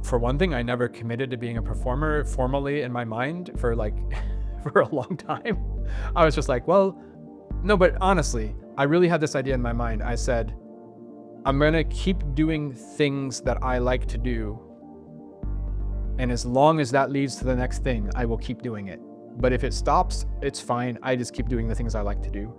for one thing, I never committed to being a performer formally in my mind for like for a long time. I was just like, well, no, but honestly, I really had this idea in my mind. I said, I'm gonna keep doing things that I like to do. And as long as that leads to the next thing, I will keep doing it. But if it stops, it's fine. I just keep doing the things I like to do.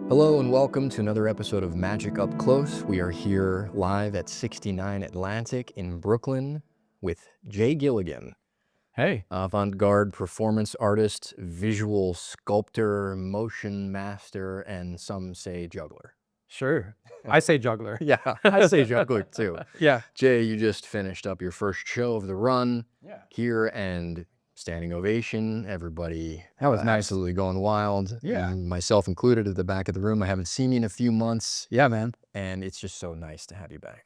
Hello and welcome to another episode of Magic Up Close. We are here live at 69 Atlantic in Brooklyn with Jay Gilligan, Hey, avant-garde performance artist, visual sculptor, motion master, and some say juggler. sure. I say juggler. Yeah, I say juggler too. Yeah. Jay, you just finished up your first show of the run Yeah. here, and standing ovation. Everybody That was nice. absolutely going wild. Yeah. And myself included at the back of the room. I haven't seen you in a few months, Yeah, man. and it's just so nice to have you back.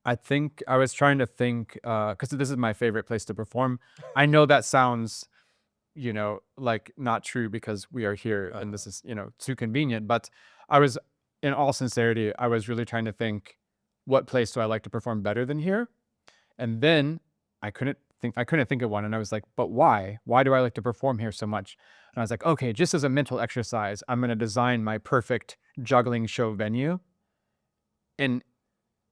I think I was trying to think, because this is my favorite place to perform. I know that sounds, like not true because we are here and this is, too convenient. But I was, in all sincerity, I was really trying to think, what place do I like to perform better than here? And then I couldn't think of one. And I was like, but why? Why do I like to perform here so much? And I was like, okay, just as a mental exercise, I'm going to design my perfect juggling show venue. And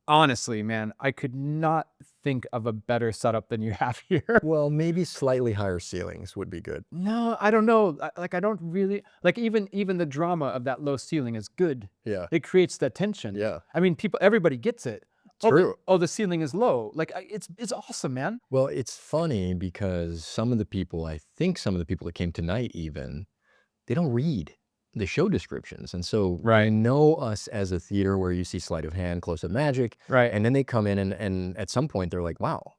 honestly, man, I could not think of a better setup than you have here. Well, maybe slightly higher ceilings would be good. No, I don't know. I don't really like even the drama of that low ceiling is good. Yeah. It creates that tension. Yeah. I mean, everybody gets it. True. The ceiling is low. Like it's awesome, man. Well, it's funny because some of the people that came tonight even, they don't read the show descriptions. And so Right. they know us as a theater where you see sleight of hand, close-up magic. Right. And then they come in and at some point they're like, wow,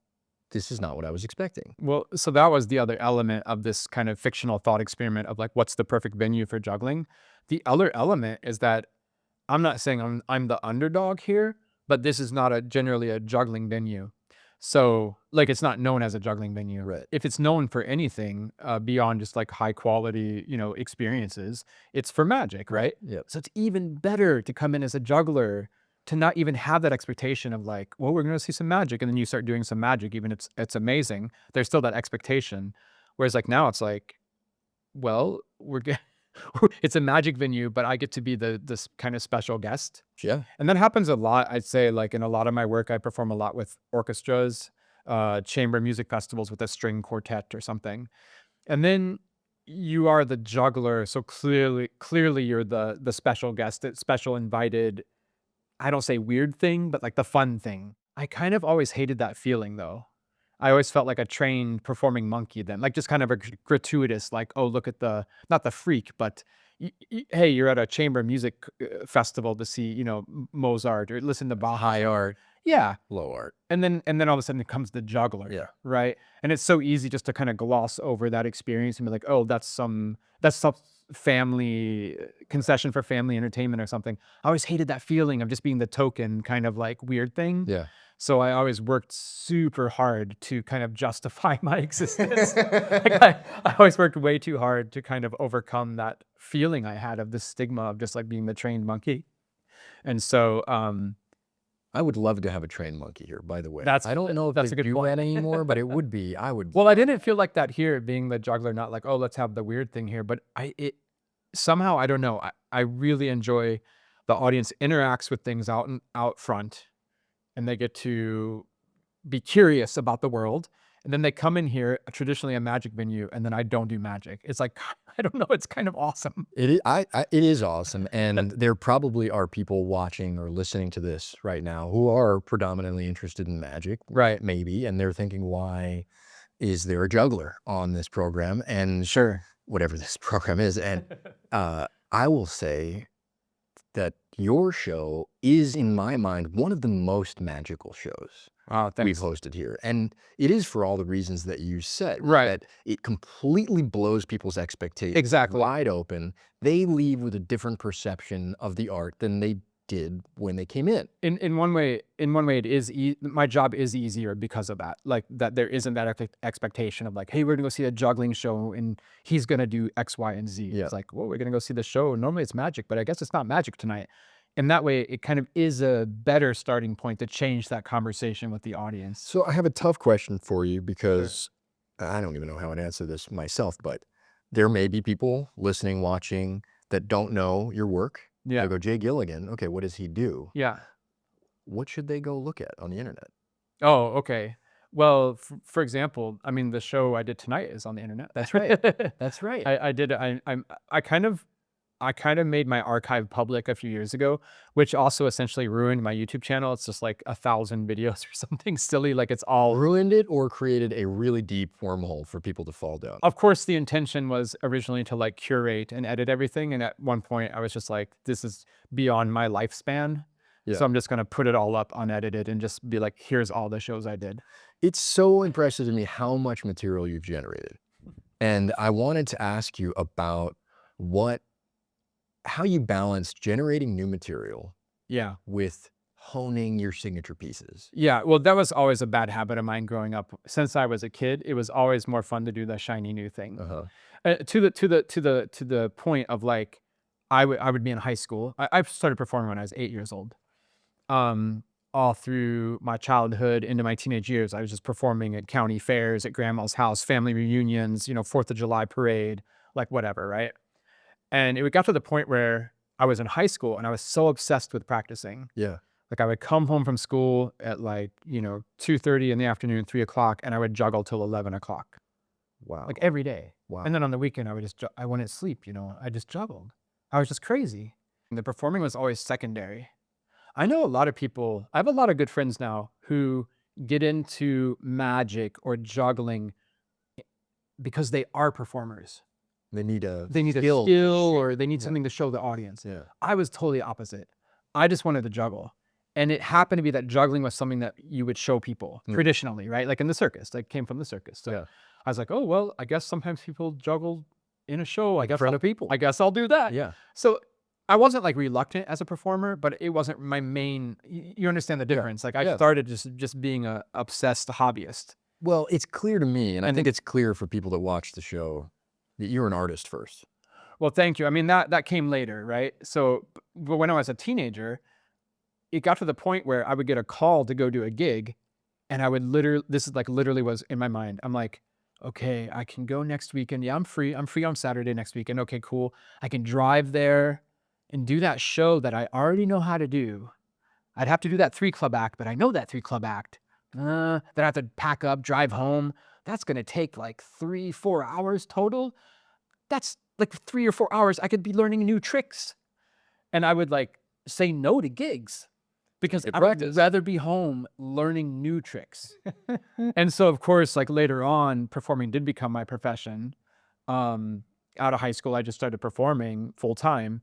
this is not what I was expecting. Well, so that was the other element of this kind of fictional thought experiment of like, what's the perfect venue for juggling? The other element is that I'm not saying I'm the underdog here, but this is not generally a juggling venue. So like, it's not known as a juggling venue. Right. If it's known for anything beyond just like high quality, experiences, it's for magic, right? Yep. So it's even better to come in as a juggler, to not even have that expectation of like, well, we're going to see some magic. And then you start doing some magic, even it's amazing. There's still that expectation. Whereas like now it's like, well, it's a magic venue, but I get to be this kind of special guest. Yeah. And that happens a lot. I'd say like in a lot of my work, I perform a lot with orchestras, chamber music festivals with a string quartet or something. And then you are the juggler. So clearly you're the special guest, the special invited, I don't say weird thing, but like the fun thing. I kind of always hated that feeling though. I always felt like a trained performing monkey then, like just kind of a gratuitous, like, oh, look at not the freak, but hey, you're at a chamber music festival to see, Mozart or listen to Bach. High art, Yeah. low art. And then all of a sudden it comes the juggler. Yeah. Right. And it's so easy just to kind of gloss over that experience and be like, oh, that's some family concession for family entertainment or something. I always hated that feeling of just being the token kind of like weird thing. Yeah. So I always worked super hard to kind of justify my existence. I always worked way too hard to kind of overcome that feeling I had of the stigma of just like being the trained monkey. And so, I would love to have a trained monkey here, by the way. That's I don't know if that's they a good do point. that anymore, but it would be. I would. Well, I didn't feel like that here, being the juggler, not like, oh, let's have the weird thing here. But somehow, I don't know. I really enjoy the audience interacts with things out front, and they get to be curious about the world. And then they come in here, traditionally a magic venue, and then I don't do magic. It's like, I don't know. It's kind of awesome. It is, it is awesome. And there probably are people watching or listening to this right now who are predominantly interested in magic. Right. Maybe. And they're thinking, why is there a juggler on this program? And Sure. whatever this program is. And I will say that your show is, in my mind, one of the most magical shows Wow, we've thanks. hosted here. And it is for all the reasons that you said. Right. That it completely blows people's expectations Exactly. wide open. They leave with a different perception of the art than they did when they came in. In one way, it is my job is easier because of that. Like that, there isn't that expectation of like, hey, we're gonna go see a juggling show and he's gonna do X, Y, and Z. Yeah. It's like, well, we're gonna go see the show. Normally it's magic, but I guess it's not magic tonight. And that way, it kind of is a better starting point to change that conversation with the audience. So I have a tough question for you because I don't even know how to answer this myself, but there may be people listening, watching that don't know your work. Yeah. They go, Jay Gilligan, okay, what does he do? Yeah. What should they go look at on the internet? Oh, okay. Well, for example, I mean, the show I did tonight is on the internet. That's right. That's right. I did. I kind of made my archive public a few years ago, which also essentially ruined my YouTube channel. It's just like 1,000 videos or something silly. Like it's all Ruined it or created a really deep wormhole for people to fall down. Of course, the intention was originally to like curate and edit everything. And at one point I was just like, this is beyond my lifespan. Yeah. So I'm just going to put it all up unedited and just be like, here's all the shows I did. It's so impressive to me how much material you've generated. And I wanted to ask you about how you balance generating new material Yeah. with honing your signature pieces. Yeah. Well, that was always a bad habit of mine growing up. Since I was a kid, it was always more fun to do the shiny new thing. To the point of like, I would be in high school. I started performing when I was 8 years old. All through my childhood into my teenage years, I was just performing at county fairs, at grandma's house, family reunions, 4th of July parade, like whatever, right? And it got to the point where I was in high school and I was so obsessed with practicing. Yeah. Like I would come home from school at like, 2:30 in the afternoon, 3 o'clock, and I would juggle till 11 o'clock. Wow. Like every day. Wow. And then on the weekend, I wouldn't sleep, I just juggled. I was just crazy. And the performing was always secondary. I know a lot of people, I have a lot of good friends now who get into magic or juggling because they are performers. They need a skill or they need something to show the audience. Yeah. I was totally opposite. I just wanted to juggle. And it happened to be that juggling was something that you would show people traditionally, right? Like in the circus, like came from the circus. So I was like, oh, well, I guess sometimes people juggle in a show. In front of people. I guess I'll do that. Yeah. So I wasn't like reluctant as a performer, but it wasn't my main, you understand the difference. Like I started just being a obsessed hobbyist. Well, it's clear to me, and I think it's clear for people that watch the show, that you're an artist first. Well, thank you. I mean, that came later, right? So but when I was a teenager, it got to the point where I would get a call to go do a gig and I would literally was in my mind. I'm like, okay, I can go next weekend. Yeah, I'm free. I'm free on Saturday next weekend. Okay, cool. I can drive there and do that show that I already know how to do. I'd have to do that 3 club act, but I know that 3 club act. Then I have to pack up, drive home. That's going to take like 3-4 hours total. That's like 3 or 4 hours. I could be learning new tricks. And I would like say no to gigs because I would rather be home learning new tricks. And so, of course, like later on, performing did become my profession. Out of high school, I just started performing full time.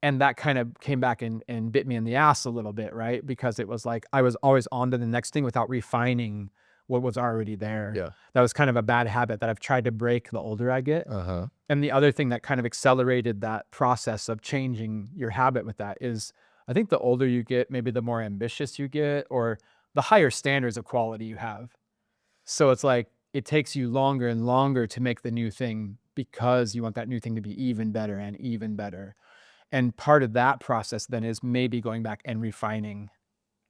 And that kind of came back and bit me in the ass a little bit, right? Because it was like I was always on to the next thing without refining what was already there. Yeah. That was kind of a bad habit that I've tried to break the older I get. And the other thing that kind of accelerated that process of changing your habit with that is I think the older you get, maybe the more ambitious you get or the higher standards of quality you have. So it's like it takes you longer and longer to make the new thing because you want that new thing to be even better and even better. And part of that process then is maybe going back and refining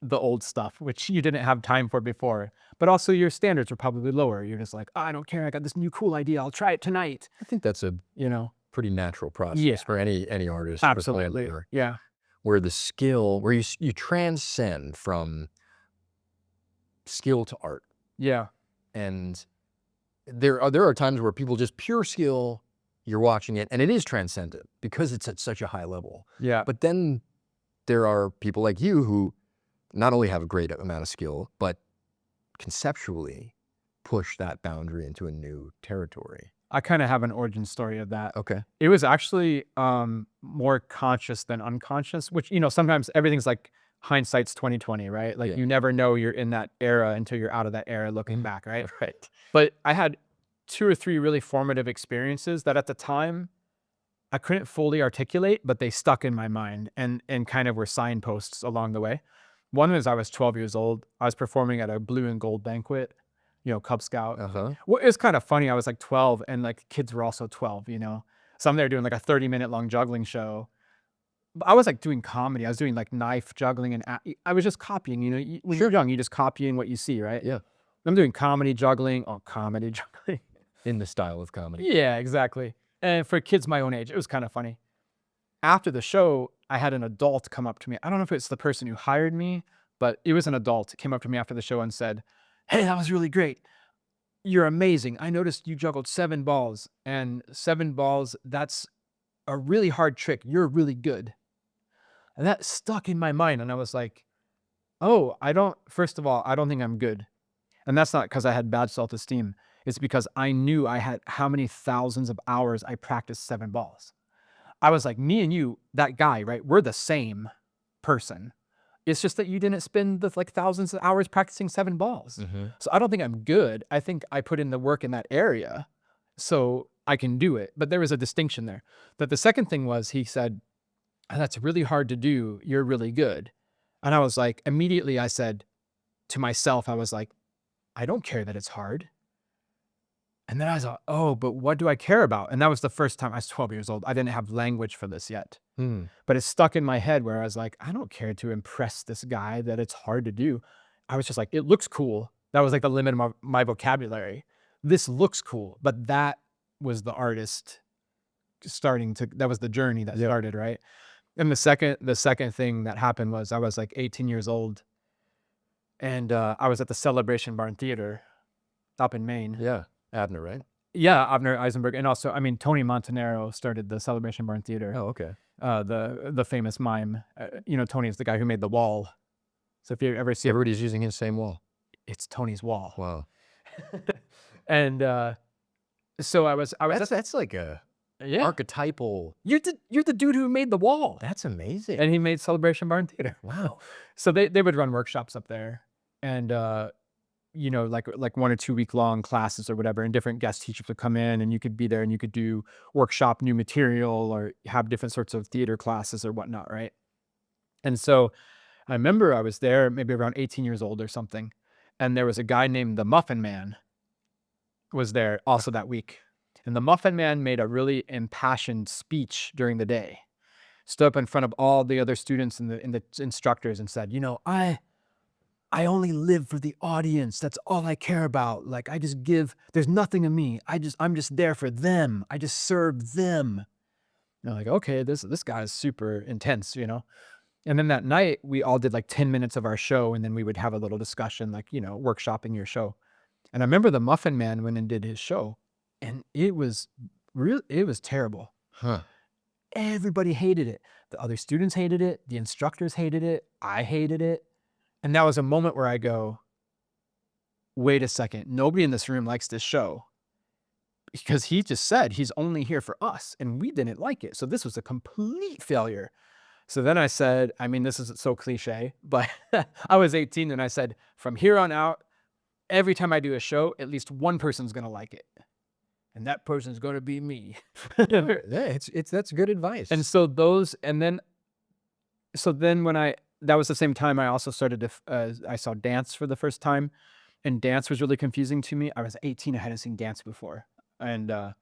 the old stuff, which you didn't have time for before. But also your standards are probably lower. You're just like, oh, I don't care. I got this new cool idea. I'll try it tonight. I think that's a pretty natural process for any artist. Absolutely. Yeah. Where the skill, where you transcend from skill to art. Yeah. And there are times where people just pure skill, you're watching it, and it is transcendent because it's at such a high level. Yeah. But then there are people like you who not only have a great amount of skill, but conceptually push that boundary into a new territory. I kind of have an origin story of that. Okay. It was actually more conscious than unconscious, which, sometimes everything's like hindsight's 20/20, right? Like you never know you're in that era until you're out of that era looking back, right? Right. But I had 2 or 3 really formative experiences that at the time I couldn't fully articulate, but they stuck in my mind and kind of were signposts along the way. One was I was 12 years old. I was performing at a blue and gold banquet, Cub Scout. Well, it was kind of funny. I was like 12 and like kids were also 12, Some there doing like a 30-minute long juggling show. But I was like doing comedy. I was doing like knife juggling and I was just copying, when you're young, you just copying what you see, right? Yeah. I'm doing comedy juggling. Oh, comedy juggling. In the style of comedy. Yeah, exactly. And for kids my own age, it was kind of funny. After the show, I had an adult come up to me. I don't know if it's the person who hired me, but it was an adult. Came up to me after the show and said, "Hey, that was really great. You're amazing. I noticed you juggled 7 balls, and 7 balls, that's a really hard trick. You're really good." And that stuck in my mind. And I was like, oh, first of all, I don't think I'm good. And that's not because I had bad self-esteem. It's because I knew I had how many thousands of hours I practiced 7 balls. I was like, me and you, that guy, right? We're the same person. It's just that you didn't spend the like thousands of hours practicing 7 balls. So I don't think I'm good. I think I put in the work in that area so I can do it. But there was a distinction there. But the second thing was he said, "That's really hard to do. You're really good." And I was like, immediately I said to myself, I was like, I don't care that it's hard. And then I thought, oh, but what do I care about? And that was the first time I was 12 years old. I didn't have language for this yet. But it stuck in my head where I was like, I don't care to impress this guy that it's hard to do. I was just like, it looks cool. That was like the limit of my vocabulary. This looks cool. But that was the artist that was the journey that started, right? And the second thing that happened was I was like 18 years old and I was at the Celebration Barn Theater up in Maine. Yeah. Abner, right? Yeah, Abner Eisenberg. And also, I mean, Tony Montanaro started the Celebration Barn Theater. Oh, okay. The famous mime. Tony is the guy who made the wall. So if you ever see Everybody's using his same wall. it's Tony's wall. Wow. And so I was That's like a archetypal. You're the dude who made the wall. That's amazing. And he made Celebration Barn Theater. Wow. So they would run workshops up there and like 1 or 2 week long classes or whatever, and different guest teachers would come in and you could be there and you could do workshop new material or have different sorts of theater classes or whatnot, right? And so I remember I was there maybe around 18 years old or something, and there was a guy named the Muffin Man was there also that week. And the Muffin Man made a really impassioned speech during the day. Stood up in front of all the other students and the instructors and said, I only live for the audience. That's all I care about. Like I just give, there's nothing in me. I'm just there for them. I just serve them. And they're like, okay, this guy is super intense, And then that night we all did like 10 minutes of our show and then we would have a little discussion, like, workshopping your show. And I remember the Muffin Man went and did his show and it was terrible. Huh. Everybody hated it. The other students hated it. The instructors hated it. I hated it. And that was a moment where I go, wait a second. Nobody in this room likes this show because he just said he's only here for us and we didn't like it. So this was a complete failure. So then I said, I mean, this is so cliche, but I was 18 and I said, from here on out, every time I do a show, at least one person's going to like it. And that person's going to be me. Yeah, that's good advice. And so that was the same time I also started I saw dance for the first time, and dance was really confusing to me. I was 18, I hadn't seen dance before. And I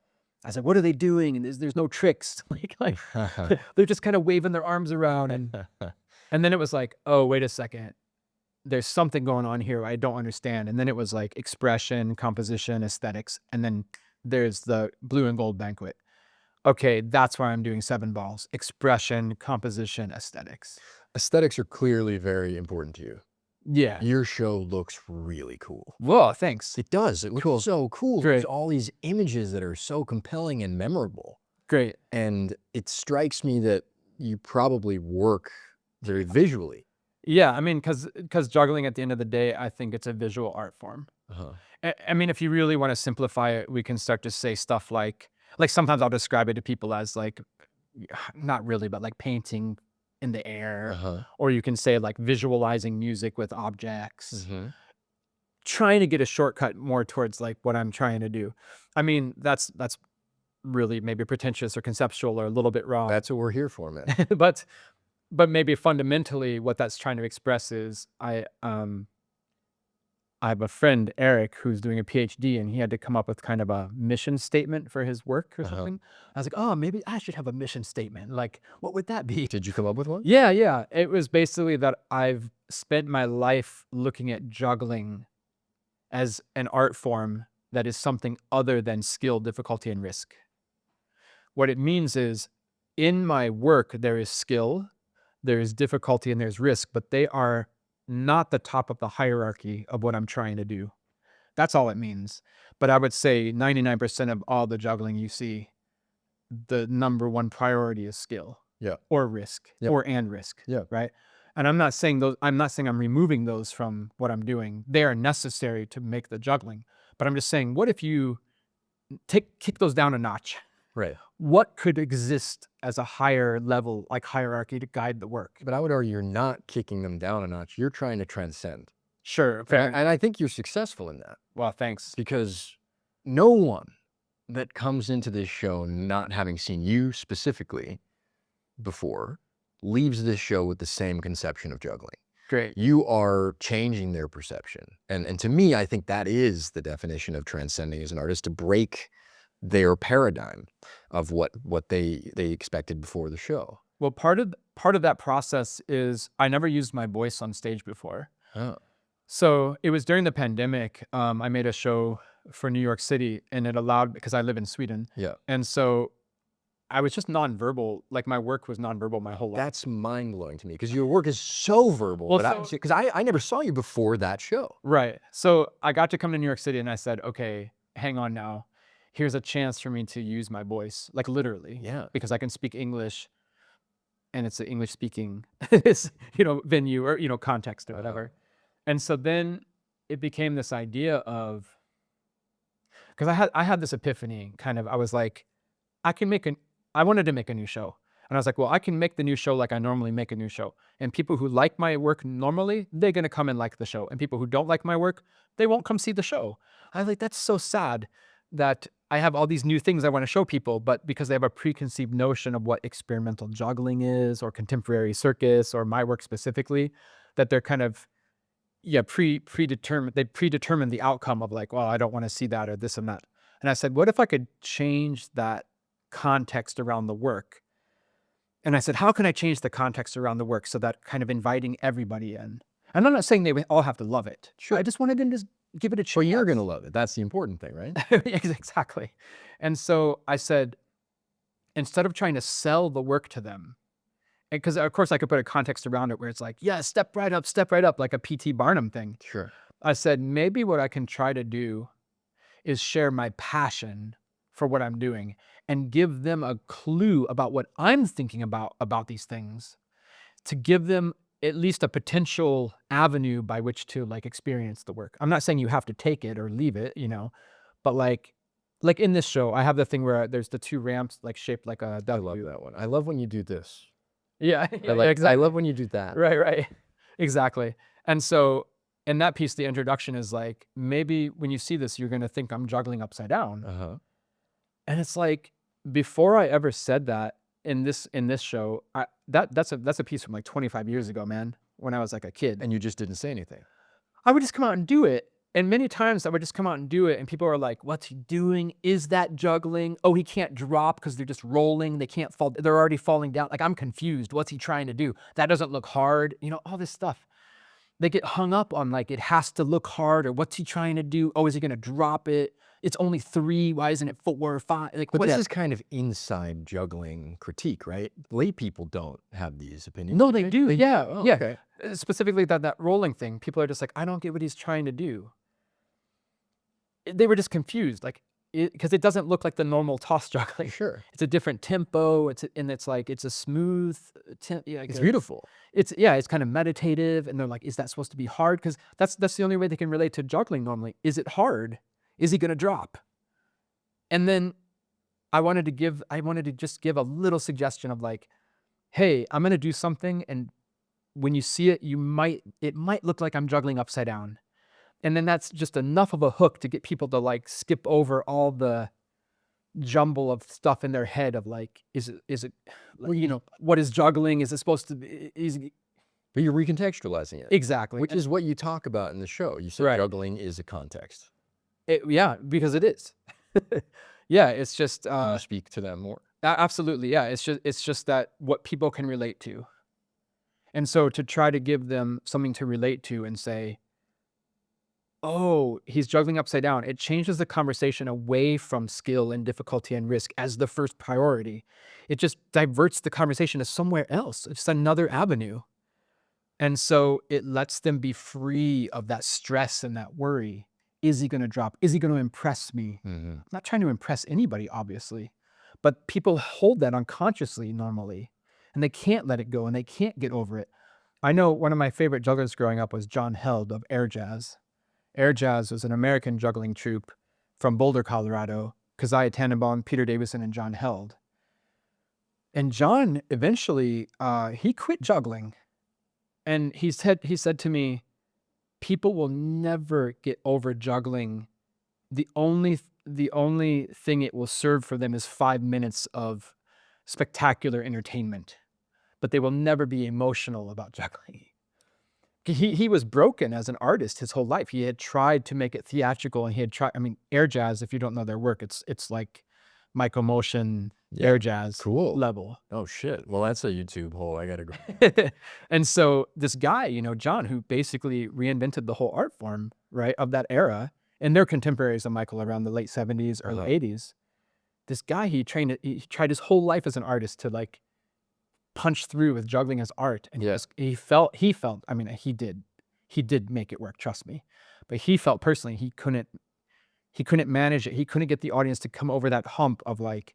was like, what are they doing? And there's no tricks. like they're just kind of waving their arms around. And then it was like, oh, wait a second. There's something going on here I don't understand. And then it was like expression, composition, aesthetics. And then there's the blue and gold banquet. Okay, that's why I'm doing 7 balls. Expression, composition, aesthetics. Aesthetics are clearly very important to you. Yeah. Your show looks really cool. Whoa, thanks. It does. It looks Cool. so cool. Great. There's all these images that are so compelling and memorable. Great. And it strikes me that you probably work very visually. Yeah, I mean, because juggling at the end of the day, I think it's a visual art form. I mean, if you really want to simplify it, we can start to say stuff like sometimes I'll describe it to people as like, not really, but like painting in the air, or you can say like visualizing music with objects, trying to get a shortcut more towards like what I'm trying to do. I mean, that's really maybe pretentious or conceptual or a little bit wrong. That's what we're here for, man. But maybe fundamentally what that's trying to express is I have a friend, Eric, who's doing a PhD, and he had to come up with kind of a mission statement for his work or something. I was like, oh, maybe I should have a mission statement. Like, what would that be? Did you come up with one? Yeah. It was basically that I've spent my life looking at juggling as an art form that is something other than skill, difficulty, and risk. What it means is in my work, there is skill, there is difficulty, and there's risk, but they are not the top of the hierarchy of what I'm trying to do. That's all it means. But I would say 99% of all the juggling you see, the number one priority is skill. Yeah. Or risk. Yep. And risk. Yeah. Right. And I'm not saying I'm removing those from what I'm doing. They are necessary to make the juggling. But I'm just saying, what if you kick those down a notch? Right. What could exist as a higher level, like hierarchy, to guide the work? But I would argue you're not kicking them down a notch. You're trying to transcend. Sure. Fair. And I think you're successful in that. Well, thanks. Because no one that comes into this show not having seen you specifically before leaves this show with the same conception of juggling. Great. You are changing their perception. And to me, I think that is the definition of transcending as an artist, to break their paradigm of what they expected before the show. Well, part of that process is I never used my voice on stage before. Oh. So it was during the pandemic. I made a show for New York City, and it allowed, because I live in Sweden. Yeah. And so I was just nonverbal. Like, my work was nonverbal my whole life. That's mind blowing to me, because your work is so verbal. Well, because I never saw you before that show. Right. So I got to come to New York City, and I said, okay, hang on now. Here's a chance for me to use my voice, like literally. Yeah. Because I can speak English, and it's an English speaking, venue or, context or whatever. And so then it became this idea of, because I had this epiphany kind of. I was like, I wanted to make a new show. And I was like, well, I can make the new show like I normally make a new show. And people who like my work normally, they're going to come and like the show. And people who don't like my work, they won't come see the show. I was like, that's so sad that I have all these new things I want to show people, but because they have a preconceived notion of what experimental juggling is, or contemporary circus, or my work specifically, that they're kind of, predetermined. They predetermine the outcome of like, well, I don't want to see that or this and that. And I said, what if I could change that context around the work? And I said, how can I change the context around the work so that kind of inviting everybody in? And I'm not saying they all have to love it. Sure. I just wanted them to just give it a chance. Well, you're going to love it. That's the important thing, right? Exactly. And so I said, instead of trying to sell the work to them, and because of course I could put a context around it where it's like, yeah, step right up, like a P.T. Barnum thing. Sure. I said, maybe what I can try to do is share my passion for what I'm doing and give them a clue about what I'm thinking about these things, to give them at least a potential avenue by which to like experience the work. I'm not saying you have to take it or leave it, but like in this show, I have the thing where there's the two ramps like shaped like a W. I love that one. I love when you do this. Yeah, exactly. I love when you do that. Right. Exactly. And so in that piece, the introduction is like, maybe when you see this, you're going to think I'm juggling upside down. Uh-huh. And it's like, before I ever said that in this show, that's a piece from like 25 years ago, man, when I was like a kid. And you just didn't say anything. I would just come out and do it. And many times I would just come out and do it, and people are like, what's he doing? Is that juggling? Oh, he can't drop because they're just rolling. They can't fall. They're already falling down. Like, I'm confused. What's he trying to do? That doesn't look hard. All this stuff. They get hung up on like, it has to look hard, or what's he trying to do? Oh, is he going to drop it? It's only 3. Why isn't it 4 or 5? But this is kind of inside juggling critique, right? Lay people don't have these opinions. No, they do. Yeah. Okay. Specifically that rolling thing. People are just like, I don't get what he's trying to do. They were just confused, like, because it doesn't look like the normal toss juggling. Sure. It's a different tempo. It's a smooth it's beautiful. It's kind of meditative, and they're like, is that supposed to be hard? Because that's the only way they can relate to juggling normally. Is it hard? Is he gonna drop? And then I wanted to just give a little suggestion of like, hey, I'm gonna do something, and when you see it, it might look like I'm juggling upside down. And then that's just enough of a hook to get people to like skip over all the jumble of stuff in their head of like, is it, you know, what is juggling? Is it supposed to be, But you're recontextualizing it. exactly. Which is what you talk about in the show. You said Right. juggling is a context. Yeah, because it is. Yeah, it's just, Can you speak to that more? absolutely. Yeah. It's just that what people can relate to. And so to try to give them something to relate to and say, oh, he's juggling upside down. It changes the conversation away from skill and difficulty and risk as the first priority. It just diverts the conversation to somewhere else. It's another avenue. And so it lets them be free of that stress and that worry. Is he going to drop? Is he going to impress me? I'm not trying to impress anybody, obviously, but people hold that unconsciously normally, and they can't let it go and they can't get over it. I know one of my favorite jugglers growing up was John Held of Air Jazz. Air Jazz was an American juggling troupe from Boulder, Colorado. Keziah Tannenbaum, Peter Davison, and John Held. And John eventually, he quit juggling. And he said to me, people will never get over juggling. The only thing it will serve for them is 5 minutes of spectacular entertainment, but they will never be emotional about juggling. He was broken as an artist his whole life. He had tried to make it theatrical, and he had tried. I mean, Air Jazz, if you don't know their work, it's like Michael Motion, Air Jazz Cool. level. Oh shit. Well, that's a YouTube hole. I gotta go. And so this guy, you know, John, who basically reinvented the whole art form, right, of that era, and they're contemporaries of Michael around the late 70s, early 80s. This guy, he tried his whole life as an artist to like punch through with juggling as art, and he felt, I mean, he did make it work, trust me, but he felt personally he couldn't manage it. He couldn't get the audience to come over that hump of like,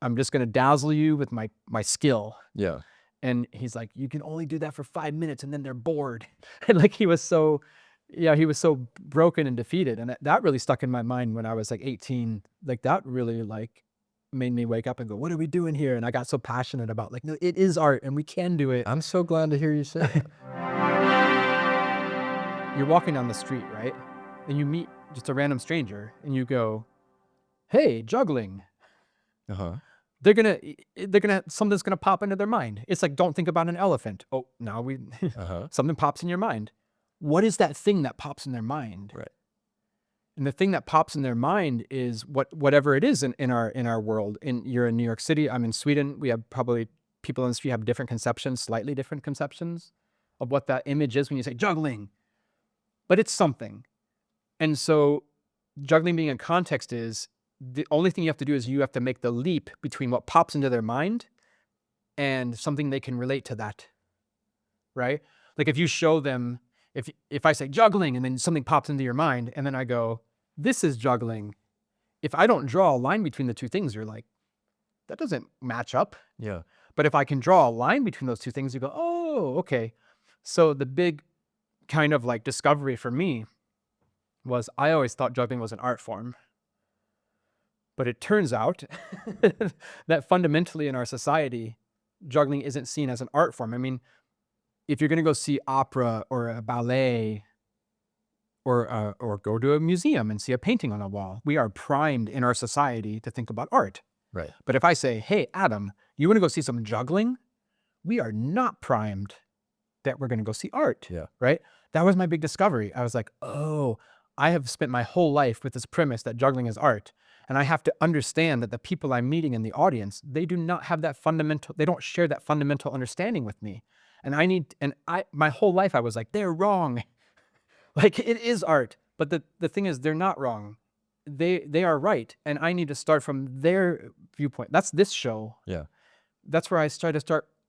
I'm just going to dazzle you with my skill. Yeah. And he's like, you can only do that for 5 minutes and then they're bored. And like, he was so broken and defeated. And that really stuck in my mind when I was like 18. Like that really like made me wake up and go, what are we doing here? And I got so passionate about like, no, it is art and we can do it. I'm so glad to hear you say that. You're walking down the street, right? And you meet just a random stranger and you go, hey, juggling. They're gonna something's gonna pop into their mind. It's like, don't think about an elephant. Oh, now something pops in your mind. What is that thing that pops in their mind? Right. And the thing that pops in their mind is whatever it is in our world. You're in New York City, I'm in Sweden. We have probably people in the street have different conceptions, slightly different conceptions of what that image is when you say juggling. But it's something. And so juggling being in context is the only thing you have to do is you have to make the leap between what pops into their mind and something they can relate to that, right? Like if you show them, if I say juggling and then something pops into your mind and then I go, this is juggling. If I don't draw a line between the two things, you're like, that doesn't match up. Yeah. But if I can draw a line between those two things, you go, oh, okay. So the big kind of like discovery for me was I always thought juggling was an art form. But it turns out that fundamentally in our society, juggling isn't seen as an art form. I mean, if you're going to go see opera or a ballet or go to a museum and see a painting on a wall, we are primed in our society to think about art. Right. But if I say, hey, Adam, you want to go see some juggling? We are not primed that we're going to go see art. Yeah. Right? That was my big discovery. I was like, oh, I have spent my whole life with this premise that juggling is art. And I have to understand that the people I'm meeting in the audience, they do not have that fundamental, they don't share that fundamental understanding with me. And my whole life I was like, they're wrong. Like it is art. But the thing is, they're not wrong. They are right. And I need to start from their viewpoint. That's this show. Yeah. That's where I try to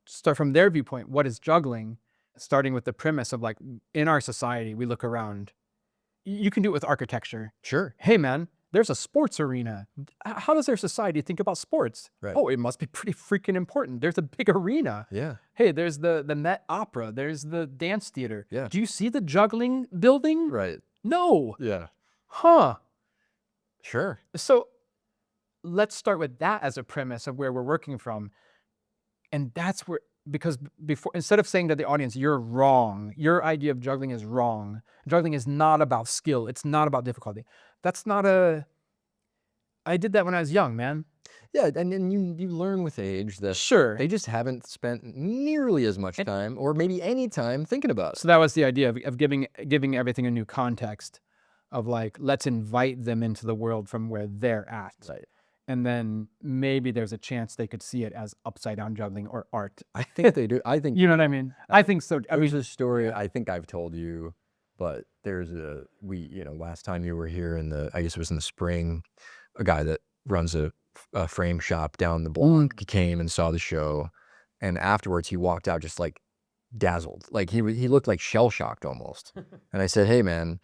start from their viewpoint. What is juggling? Starting with the premise of like, in our society, we look around. You can do it with architecture. Sure. Hey man, there's a sports arena. How does their society think about sports? Right. Oh, it must be pretty freaking important. There's a big arena. Yeah. Hey, there's the Met Opera. There's the dance theater. Yeah. Do you see the juggling building? Right. No. Yeah. Huh. Sure. So let's start with that as a premise of where we're working from. And that's where, because before, instead of saying to the audience, you're wrong, your idea of juggling is wrong. Juggling is not about skill. It's not about difficulty. That's not I did that when I was young, man. Yeah, and then you learn with age that Sure. they just haven't spent nearly as much And time, or maybe any time, thinking about it. so that was the idea of giving everything a new context of like, let's invite them into the world from where they're at. Right. And then maybe there's a chance they could see it as upside down juggling or art. I think they do. I think You know what I mean? I think so. I there's mean, a story yeah. I think I've told you, but last time you were here I guess it was in the spring, a guy that runs a frame shop down the block came and saw the show, and afterwards he walked out just like dazzled, like he looked like shell shocked almost. And I said, "Hey man,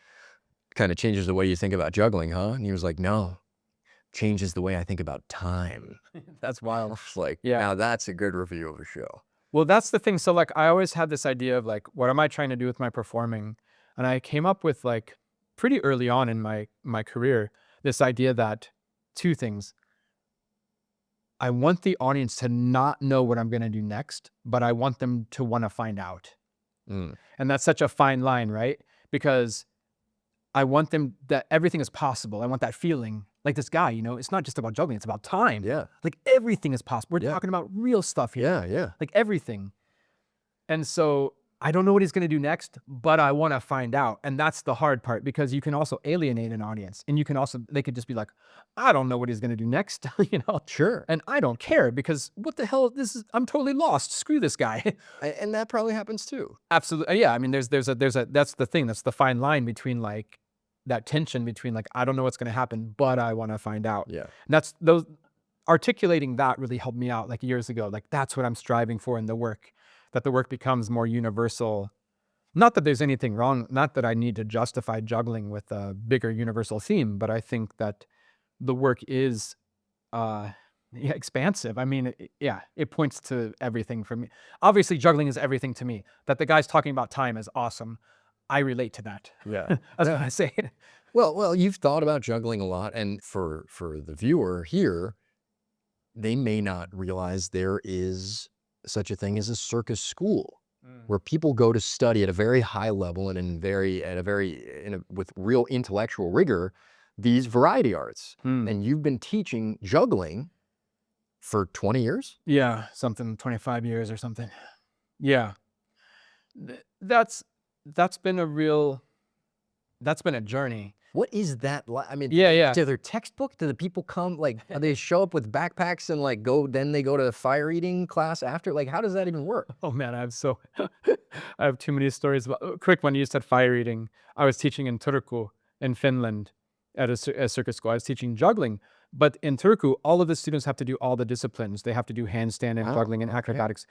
kind of changes the way you think about juggling, huh?" And he was like, "No, changes the way I think about time." That's I wild. was like, Yeah. now that's a good review of a show. Well, that's the thing. So like I always had this idea of like, what am I trying to do with my performing? And I came up with like pretty early on in my career, this idea that two things. I want the audience to not know what I'm gonna do next, but I want them to want to find out. Mm, And that's such a fine line, right? Because I want them that everything is possible. I want that feeling. Like this guy, it's not just about juggling, it's about time. yeah, Like everything is possible. We're Yeah. talking about real stuff here. yeah, yeah. Like everything. And so I don't know what he's going to do next, but I want to find out. And that's the hard part because you can also alienate an audience and they could just be like, I don't know what he's going to do next, Sure. and I don't care because what the hell, I'm totally lost. Screw this guy. And that probably happens too. Absolutely. Yeah. I mean, that's the thing. That's the fine line between like that tension between like, I don't know what's going to happen, but I want to find out. Yeah. And articulating that really helped me out like years ago. Like that's what I'm striving for in the work, that the work becomes more universal. Not that there's anything wrong, not that I need to justify juggling with a bigger universal theme, but I think that the work is expansive. I mean, it points to everything for me. Obviously, juggling is everything to me. That the guy's talking about time is awesome. I relate to that. Yeah. That's what I say. Well, you've thought about juggling a lot, and for the viewer here, they may not realize there is such a thing as a circus school where people go to study at a very high level and with real intellectual rigor these variety arts. And you've been teaching juggling for 20 years? Yeah, something 25 years or something. Yeah. That's been a journey. What is that like? I mean, Yeah. to their textbook, do the people come, like, they show up with backpacks and like then they go to fire eating class after? Like, how does that even work? Oh man, I have too many stories about. Quick one, you said fire eating. I was teaching in Turku in Finland at a circus school. I was teaching juggling, but in Turku, all of the students have to do all the disciplines. They have to do handstand and Oh, juggling and okay. acrobatics.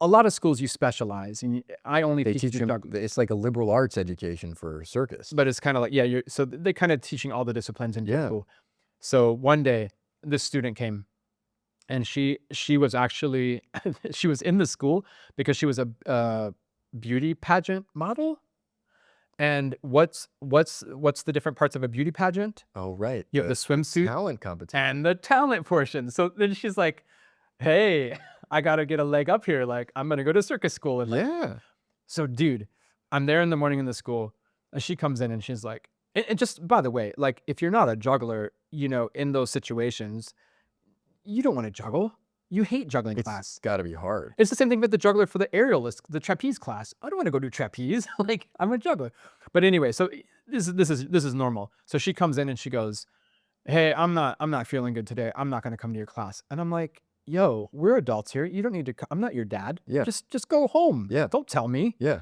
A lot of schools you specialize, and I only They teach teach them, juggling. it's like a liberal arts education for circus. But it's kind of like, so they kind of teaching all the disciplines in Yeah. Turku. So one day, this student came, and she was actually she was in the school because she was a beauty pageant model. And what's the different parts of a beauty pageant? Oh, right. You have the swimsuit talent competition. and the talent portion. So then she's like, "Hey, I gotta get a leg up here. Like, I'm gonna go to circus school." And Yeah. so, dude, I'm there in the morning in the school, and she comes in and she's like, and just by the way, like, if you're not a juggler, in those situations, you don't want to juggle. You hate juggling class. It's got to be hard. It's the same thing with the juggler for the aerialist, the trapeze class. I don't want to go do trapeze. Like, I'm a juggler. But anyway, so this is normal. So she comes in and she goes, "Hey, I'm not feeling good today. I'm not going to come to your class." And I'm like, "Yo, we're adults here. You don't need to come. I'm not your dad. Yeah. Just go home. Yeah. Don't tell me." Yeah.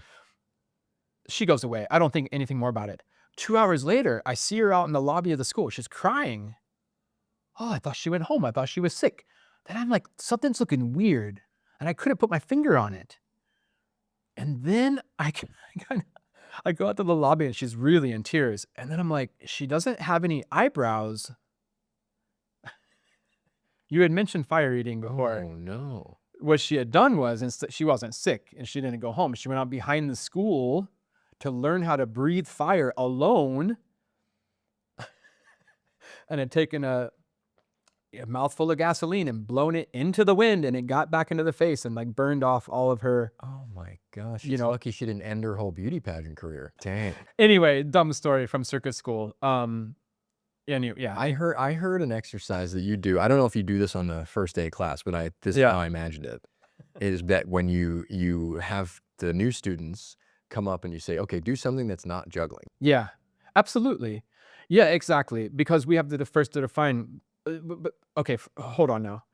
She goes away. I don't think anything more about it. 2 hours later, I see her out in the lobby of the school. She's crying. Oh, I thought she went home. I thought she was sick. Then I'm like, something's looking weird. And I couldn't put my finger on it. And then I go out to the lobby and she's really in tears. And then I'm like, she doesn't have any eyebrows. You had mentioned fire eating before. Oh, no. What she had done was, she wasn't sick and she didn't go home. She went out behind the school to learn how to breathe fire alone and had taken a mouthful of gasoline and blown it into the wind, and it got back into the face and like burned off all of her. Oh my gosh. She's lucky she didn't end her whole beauty pageant career. Dang. Anyway, dumb story from circus school. Yeah. I heard an exercise that you do. I don't know if you do this on the first day of class, but this is how I imagined it. Is that when you have the new students come up and you say, okay, do something that's not juggling. Yeah, absolutely. Yeah, exactly. Because we have to first to define. But okay, hold on now.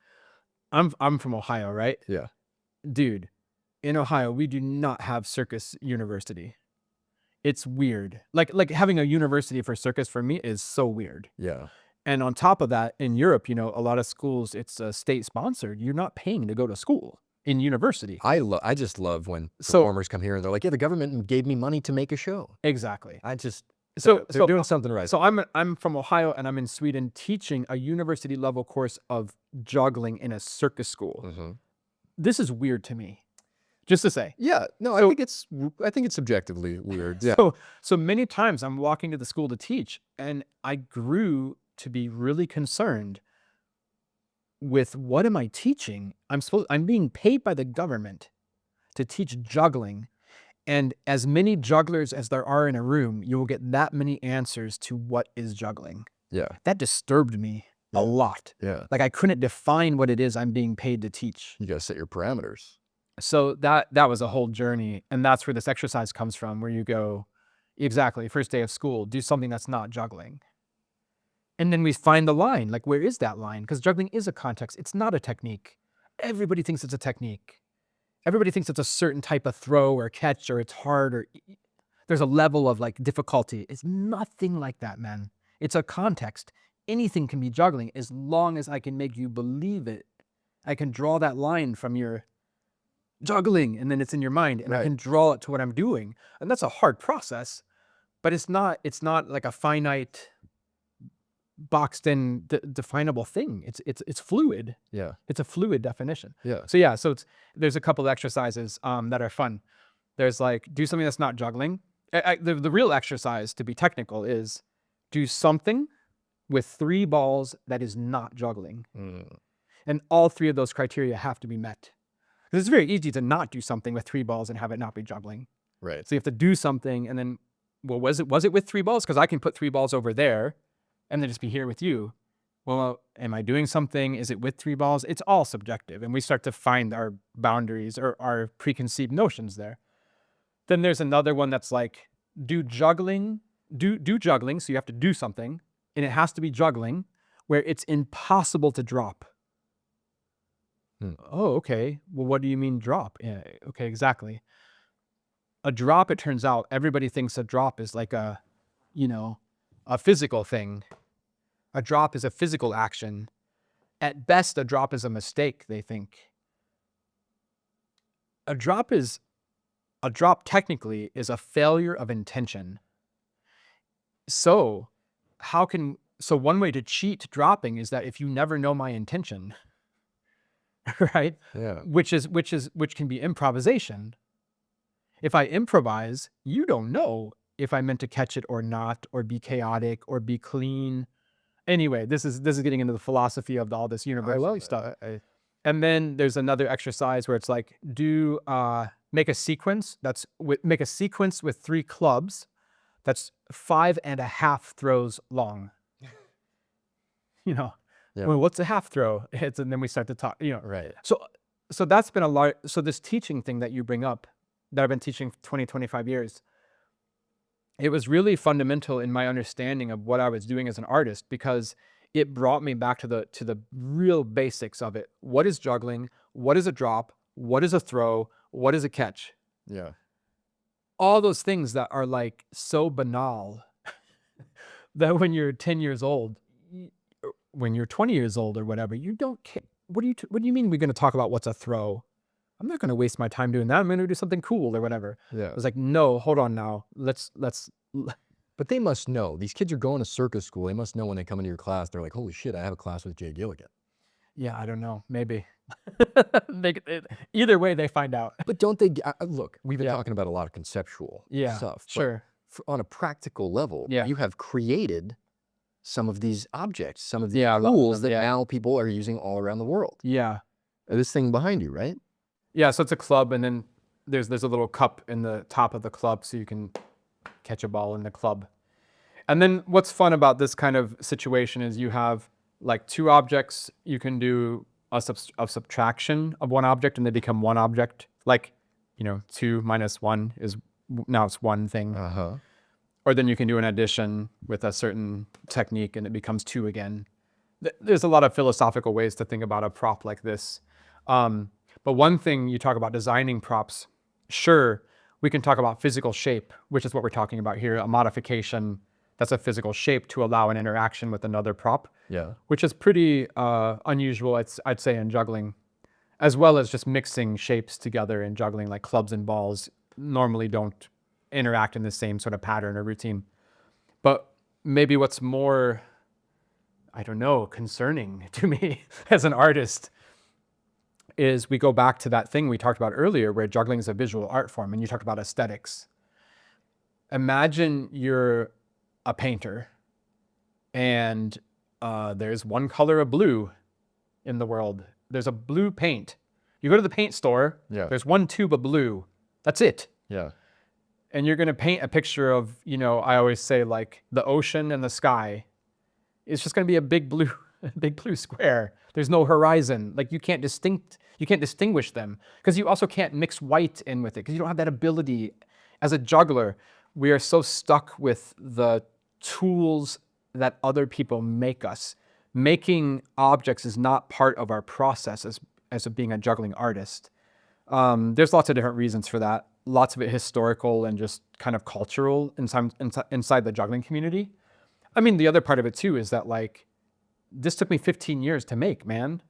I'm from Ohio, right? Yeah. Dude, in Ohio, we do not have Circus University. It's weird. Like having a university for circus for me is so weird. Yeah. And on top of that, in Europe, you know, a lot of schools, it's state sponsored. You're not paying to go to school in university. I just love when So performers come here and they're like, yeah, the government gave me money to make a show. exactly. They're doing something right. So I'm from Ohio and I'm in Sweden teaching a university level course of juggling in a circus school. Mhm. This is weird to me. Just to say. Yeah, no, So- I think it's subjectively weird. Yeah. So many times I'm walking to the school to teach, and I grew to be really concerned with what am I teaching? I'm being paid by the government to teach juggling. And as many jugglers as there are in a room, you will get that many answers to what is juggling. Yeah. That disturbed me a lot. Yeah. Like I couldn't define what it is I'm being paid to teach. You gotta set your parameters. So that was a whole journey. And that's where this exercise comes from, where you go, exactly, first day of school, do something that's not juggling. And then we find the line, like where is that line? Because juggling is a context. It's not a technique. Everybody thinks it's a technique. Everybody thinks it's a certain type of throw or catch, or it's hard, or there's a level of like difficulty. It's nothing like that, man. It's a context. Anything can be juggling as long as I can make you believe it. I can draw that line from your juggling, and then it's in your mind, and I can draw it to what I'm doing. And that's a hard process, but it's not like a finite, boxed in, definable thing. It's fluid. Yeah. It's a fluid definition. Yeah. So yeah, there's a couple of exercises that are fun. There's like, do something that's not juggling. The real exercise, to be technical, is do something with 3 balls that is not juggling. And all 3 of those criteria have to be met. Because it's very easy to not do something with 3 balls and have it not be juggling. Right. So you have to do something, and then, well, was it with 3 balls? Because I can put 3 balls over there and then just be here with you. Well, am I doing something? Is it with 3 balls? It's all subjective. And we start to find our boundaries or our preconceived notions there. Then there's another one that's like, do juggling. So you have to do something, and it has to be juggling where it's impossible to drop. Oh, okay. Well, what do you mean drop? Yeah, okay, exactly. A drop, it turns out, everybody thinks a drop is like a physical thing. A drop is a physical action. At best, a drop is a mistake, they think. A drop technically is a failure of intention. So one way to cheat dropping is that if you never know my intention, right? Yeah. Which can be improvisation. If I improvise, you don't know if I meant to catch it or not, or be chaotic or be clean. Anyway, this is getting into the philosophy of all this university stuff. And then there's another exercise where it's like, make a sequence with 3 clubs that's 5.5 throws long. Yeah. Well, what's a half throw? And then we start to talk, Right. So that's been a lot. So this teaching thing that you bring up, that I've been teaching for 20, 25 years, it was really fundamental in my understanding of what I was doing as an artist, because it brought me back to the real basics of it. What is juggling? What is a drop? What is a throw? What is a catch? Yeah. All those things that are like so banal that when you're 10 years old, when you're 20 years old or whatever, you don't care. What do you mean we're going to talk about what's a throw? I'm not going to waste my time doing that. I'm going to do something cool or whatever. Yeah. I was like, no, hold on now. Let's. But they must know. These kids are going to circus school. They must know when they come into your class. They're like, holy shit, I have a class with Jay Gilligan. Yeah, I don't know. Maybe. Either way, they find out. But don't they, look, we've been talking about a lot of conceptual stuff. Sure. On a practical level, Yeah. you have created some of these objects, some of these tools that now people are using all around the world. Yeah. This thing behind you, right? Yeah, so it's a club, and then there's a little cup in the top of the club so you can catch a ball in the club. And then what's fun about this kind of situation is you have like two objects. You can do a subtraction of one object and they become one object. Like, 2 minus 1 is now it's one thing. Uh-huh. Or then you can do an addition with a certain technique and it becomes 2 again. There's a lot of philosophical ways to think about a prop like this. But one thing you talk about designing props, sure, we can talk about physical shape, which is what we're talking about here, a modification that's a physical shape to allow an interaction with another prop, Yeah. which is pretty unusual, I'd say, in juggling, as well as just mixing shapes together in juggling, like clubs and balls normally don't interact in the same sort of pattern or routine. But maybe what's more, I don't know, concerning to me as an artist is we go back to that thing we talked about earlier where juggling is a visual art form and you talked about aesthetics. Imagine you're a painter and there's one color of blue in the world. There's a blue paint. You go to the paint store, Yeah. there's one tube of blue. That's it. Yeah. And you're going to paint a picture of, I always say like the ocean and the sky. It's just going to be a big blue square. There's no horizon. Like you can't distinguish them because you also can't mix white in with it because you don't have that ability. As a juggler, we are so stuck with the tools that other people make us. Making objects is not part of our process as of being a juggling artist. There's lots of different reasons for that. Lots of it historical and just kind of cultural inside the juggling community. I mean, the other part of it too is that like, this took me 15 years to make, man.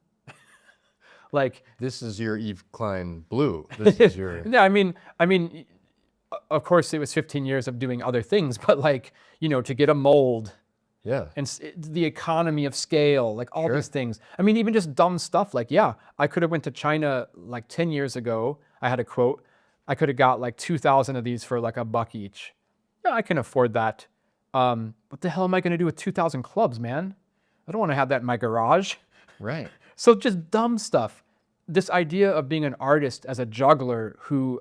Like This is your Yves Klein blue. This is your... yeah, I mean, of course it was 15 years of doing other things, but like, to get a mold Yeah. and the economy of scale, like all these things. I mean, even just dumb stuff. Like, yeah, I could have went to China like 10 years ago. I had a quote. I could have got like 2,000 of these for like $1 each. Yeah, I can afford that. What the hell am I going to do with 2,000 clubs, man? I don't want to have that in my garage. Right. So just dumb stuff. This idea of being an artist as a juggler who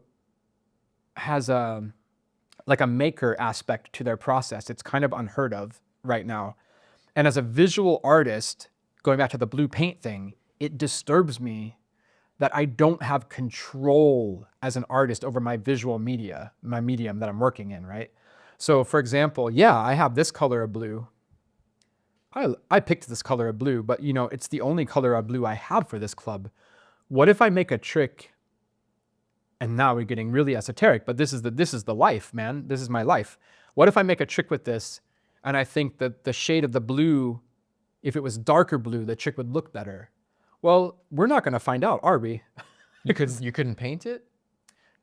has a maker aspect to their process, it's kind of unheard of right now. And as a visual artist, going back to the blue paint thing, it disturbs me that I don't have control as an artist over my visual media, my medium that I'm working in, right? So for example, yeah, I have this color of blue. I picked this color of blue, but it's the only color of blue I have for this club. What if I make a trick? And now we're getting really esoteric, but this is the life, man. This is my life. What if I make a trick with this and I think that the shade of the blue, if it was darker blue, the trick would look better? Well, we're not going to find out, are we? You couldn't paint it?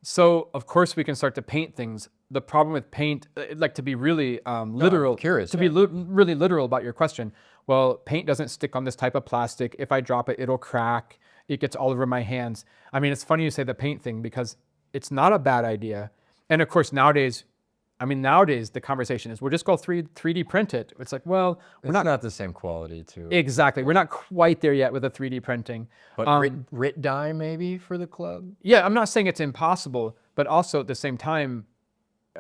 So of course we can start to paint things. The problem with paint, like to be really literal, curious, be really literal about your question. Well, paint doesn't stick on this type of plastic. If I drop it, it'll crack. It gets all over my hands. I mean, it's funny you say the paint thing because it's not a bad idea. And of course, nowadays the conversation is we'll just go 3D print it. It's like, well, It's not the same quality too. exactly. We're not quite there yet with the 3D printing. But Rit dye maybe for the club? Yeah, I'm not saying it's impossible, but also at the same time,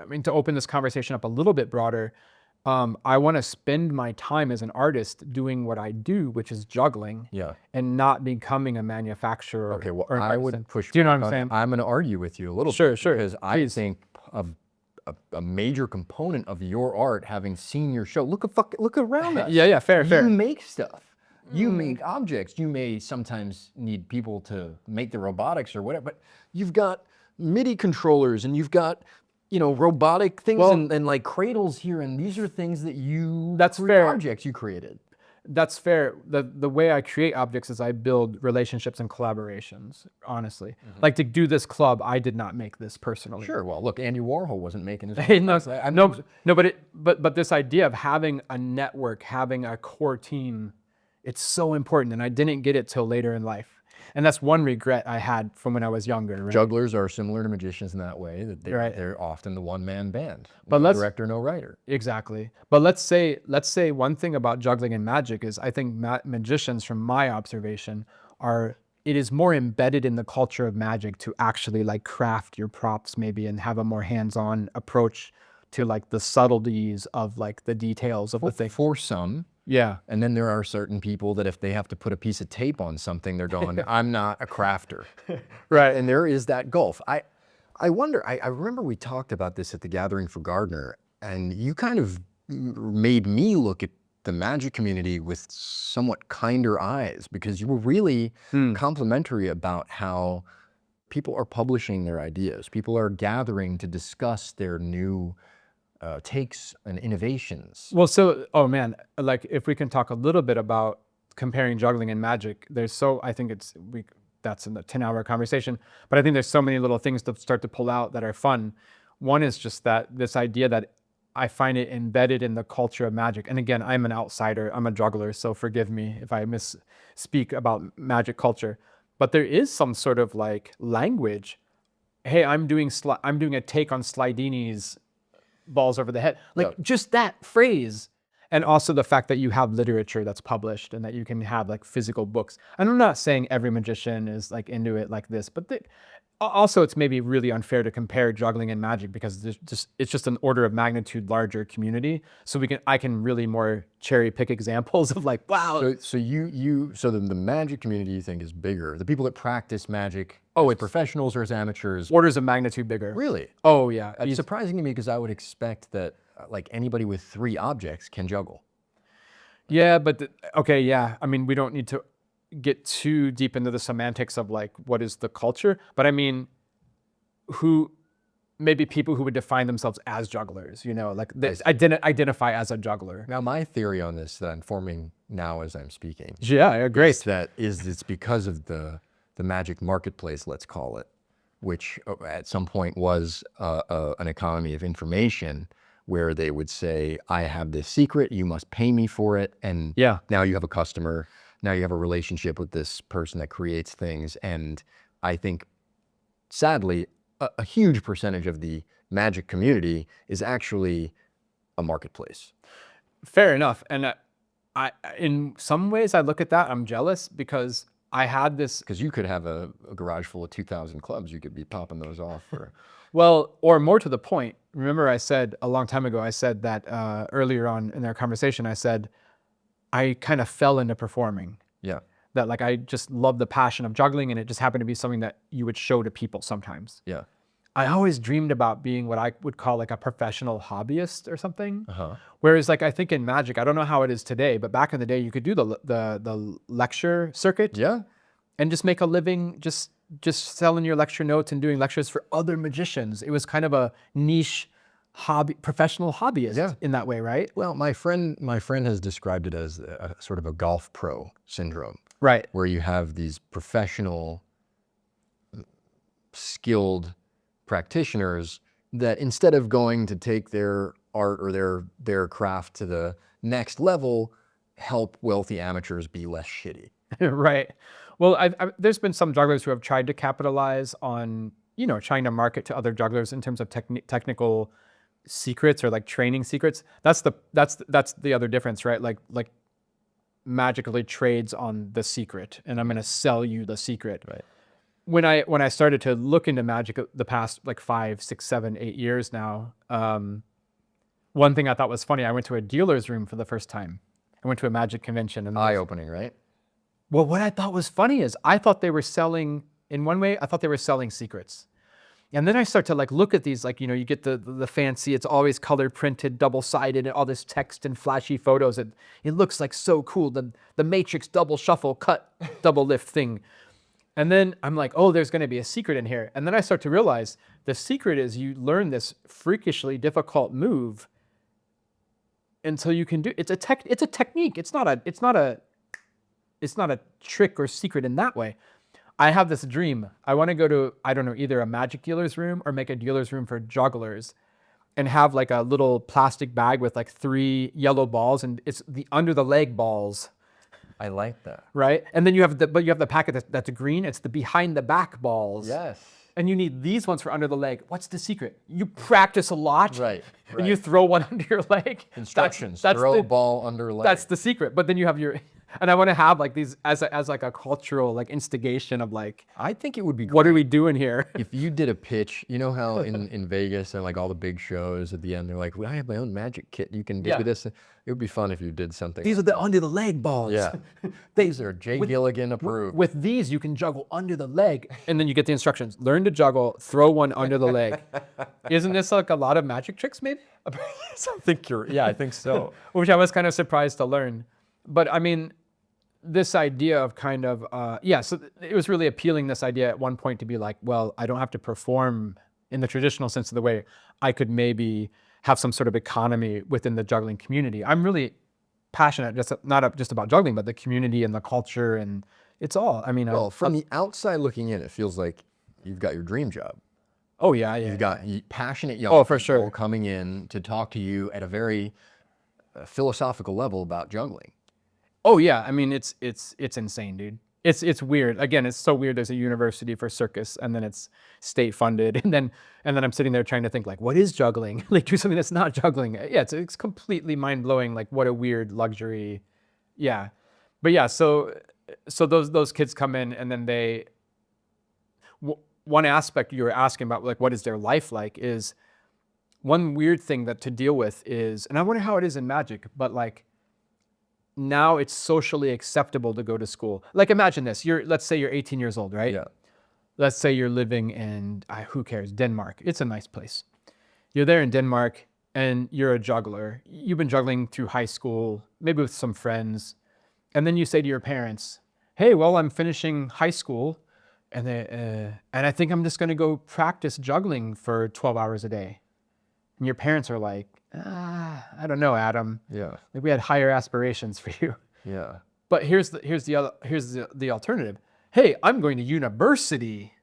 I mean, to open this conversation up a little bit broader, I want to spend my time as an artist doing what I do, which is juggling, Yeah. and not becoming a manufacturer. Okay, well, or an I artisan. would push... Do you know what I'm saying? I'm going to argue with you a little Sure, bit. sure, Because I think a major component of your art, having seen your show, look around us. Yeah, fair. You make stuff. You make objects. You may sometimes need people to make the robotics or whatever, but you've got MIDI controllers and you've got, robotic things and like cradles here, and these are things that That's fair. Objects you created. That's fair. The way I create objects is I build relationships and collaborations, honestly. Like to do this club, I did not make this personally. Sure. Well, look, Andy Warhol wasn't making his Hey, no, but this idea of having a network, having a core team, it's so important, and I didn't get it till later in life. And that's one regret I had from when I was younger. Right? Jugglers are similar to magicians in that way, that Right. they're often the one-man band. But No director, no writer. Exactly. But let's say one thing about juggling and magic is I think magicians, from my observation, it is more embedded in the culture of magic to actually like craft your props maybe and have a more hands-on approach to like the subtleties of like the details of the thing. For some. Yeah. And then there are certain people that if they have to put a piece of tape on something, they're going, I'm not a crafter. Right. And there is that gulf. I wonder, I remember we talked about this at the Gathering for Gardner, and you kind of made me look at the magic community with somewhat kinder eyes, because you were really complimentary about how people are publishing their ideas. People are gathering to discuss their new takes and innovations. Well, so, oh man, like if we can talk a little bit about comparing juggling and magic, I think that's in the 10-hour conversation, but I think there's so many little things to start to pull out that are fun. One is just that this idea that I find it embedded in the culture of magic. And again, I'm an outsider, I'm a juggler, so forgive me if I misspeak about magic culture, but there is some sort of like language. Hey, I'm doing a take on Slidini's balls over the head. Like just that phrase. And also the fact that you have literature that's published and that you can have like physical books. And I'm not saying every magician is like into it like this, but also it's maybe really unfair to compare juggling and magic because it's just an order of magnitude larger community. So I can really more cherry pick examples of like, wow. So the magic community you think is bigger. The people that practice magic, as professionals or as amateurs? Orders of magnitude bigger. Really? Oh yeah. It's surprising to me because I would expect that like anybody with 3 objects can juggle. Yeah, but okay, yeah. I mean, we don't need to get too deep into the semantics of like what is the culture, but I mean, maybe people who would define themselves as jugglers, like they identify as a juggler. Now, my theory on this that I'm forming now as I'm speaking. Yeah, great. It's because of the magic marketplace, let's call it, which at some point was an economy of information, where they would say, I have this secret, you must pay me for it. And now you have a customer, now you have a relationship with this person that creates things. And I think, sadly, a huge percentage of the magic community is actually a marketplace. Fair enough. And in some ways I look at that, I'm jealous because I had this. Because you could have a garage full of 2,000 clubs, you could be popping those off for. Well, or more to the point, remember I said a long time ago, I said that earlier on in our conversation, I said, I kind of fell into performing. Yeah. That like, I just love the passion of juggling and it just happened to be something that you would show to people sometimes. Yeah. I always dreamed about being what I would call like a professional hobbyist or something. Whereas like, I think in magic, I don't know how it is today, but back in the day, you could do the lecture circuit. Yeah. And just make a living, just selling your lecture notes and doing lectures for other magicians. It was kind of a niche hobby, professional hobbyist in that way, right? Well, my friend has described it as a sort of a golf pro syndrome. Right. Where you have these professional, skilled practitioners that instead of going to take their art or their craft to the next level, help wealthy amateurs be less shitty. Right. Well, there's been some jugglers who have tried to capitalize on, trying to market to other jugglers in terms of technical secrets or like training secrets. That's the other difference, right? Like magically trades on the secret, and I'm going to sell you the secret. Right. When I started to look into magic the past like 5, 6, 7, 8 years now, one thing I thought was funny, I went to a dealer's room for the first time. I went to a magic convention. And eye-opening, right? Well, what I thought was funny is I thought they were selling, in one way, I thought they were selling secrets. And then I start to like look at these, like, you get the fancy, it's always color printed, double-sided, and all this text and flashy photos. It looks like so cool, the matrix double shuffle, cut, double lift thing. And then I'm like, oh, there's going to be a secret in here. And then I start to realize the secret is you learn this freakishly difficult move until you can do it's a technique. It's not a trick or secret in that way. I have this dream. I want to go to, I don't know, either a magic dealer's room or make a dealer's room for jugglers and have like a little plastic bag with like 3 yellow balls, and it's the under the leg balls. I like that. Right? And then you have the packet that's green. It's the behind the back balls. Yes. And you need these ones for under the leg. What's the secret? You practice a lot. Right. And you throw one under your leg. Instructions. Throw a ball under leg. That's the secret. But then you have your And I want to have like these as like a cultural like instigation of like, I think it would be what great are we doing here? if you did a pitch. You know how in Vegas and like all the big shows at the end, they're like, well, I have my own magic kit. You can do Yeah. this. It would be fun if you did something. These are the under the leg balls. Yeah. These are Jay Gilligan approved. With these, you can juggle under the leg, and then you get the instructions. Learn to juggle, throw one under the leg. Isn't this like a lot of magic tricks, maybe? I think so. Which I was kind of surprised to learn. But I mean, this idea of kind of, so it was really appealing, this idea at one point to be like, well, I don't have to perform in the traditional sense of the way. I could maybe have some sort of economy within the juggling community. I'm really passionate, not just about juggling, but the community and the culture, and it's all. I mean, Well, from the outside looking in, it feels like you've got your dream job. oh yeah, You've got passionate young Oh, for people sure. coming in to talk to you at a very philosophical level about juggling. Oh yeah, I mean it's insane, dude. It's weird. Again, it's so weird. There's a university for circus, and then it's state funded, and then I'm sitting there trying to think like, what is juggling? Like, do something that's not juggling. Yeah, it's completely mind blowing. Like, what a weird luxury. Yeah, but yeah, so those kids come in, and then they. One aspect you were asking about, like, what is their life like, is one weird thing that to deal with is, and I wonder how it is in magic, but like. Now it's socially acceptable to go to school. Like, imagine this. Let's say you're 18 years old, right? Yeah. Let's say you're living in, who cares, Denmark. It's a nice place. You're there in Denmark and you're a juggler. You've been juggling through high school, maybe with some friends. And then you say to your parents, hey, well, I'm finishing high school and I think I'm just going to go practice juggling for 12 hours a day. And your parents are like, I don't know, Adam. Yeah. Like, we had higher aspirations for you. Yeah. But here's the alternative. Hey, I'm going to university.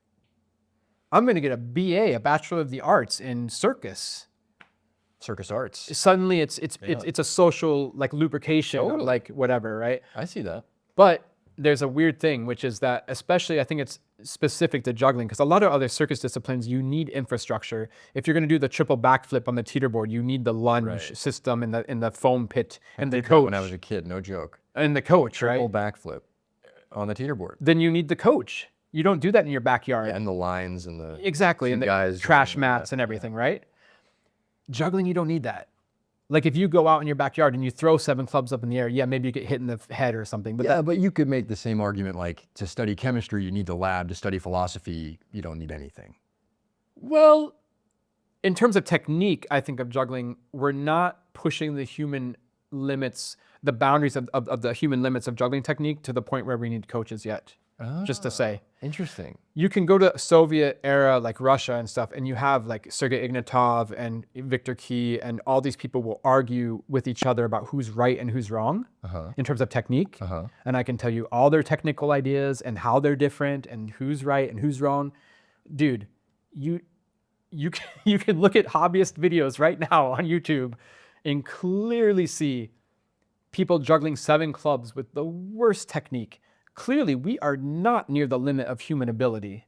I'm going to get a BA, a Bachelor of the Arts in circus. Circus arts. Suddenly it's a social like lubrication, Totally. like whatever, right? I see that. But there's a weird thing, which is that, especially I think it's specific to juggling, because a lot of other circus disciplines, you need infrastructure. If you're going to do the triple backflip on the teeter board, you need the lunge system in the foam pit and the coach. When I was a kid, no joke. And the coach, right? Full backflip on the teeter board. Then you need the coach. You don't do that in your backyard. And the lines and the Exactly, and the guys trash and mats and everything, right? Juggling, you don't need that. Like, if you go out in your backyard and you throw 7 clubs up in the air, yeah, maybe you get hit in the head or something. But yeah, but you could make the same argument, like, to study chemistry, you need the lab. To study philosophy, you don't need anything. well, in terms of technique, I think of juggling, we're not pushing the human limits, the boundaries of the human limits of juggling technique to the point where we need coaches yet. Just to say. Interesting. You can go to Soviet era, like Russia and stuff, and you have like Sergei Ignatov and Viktor Key, and all these people will argue with each other about who's right and who's wrong in terms of technique. And I can tell you all their technical ideas and how they're different and who's right and who's wrong. Dude, you can look at hobbyist videos right now on YouTube and clearly see people juggling 7 clubs with the worst technique. Clearly, we are not near the limit of human ability.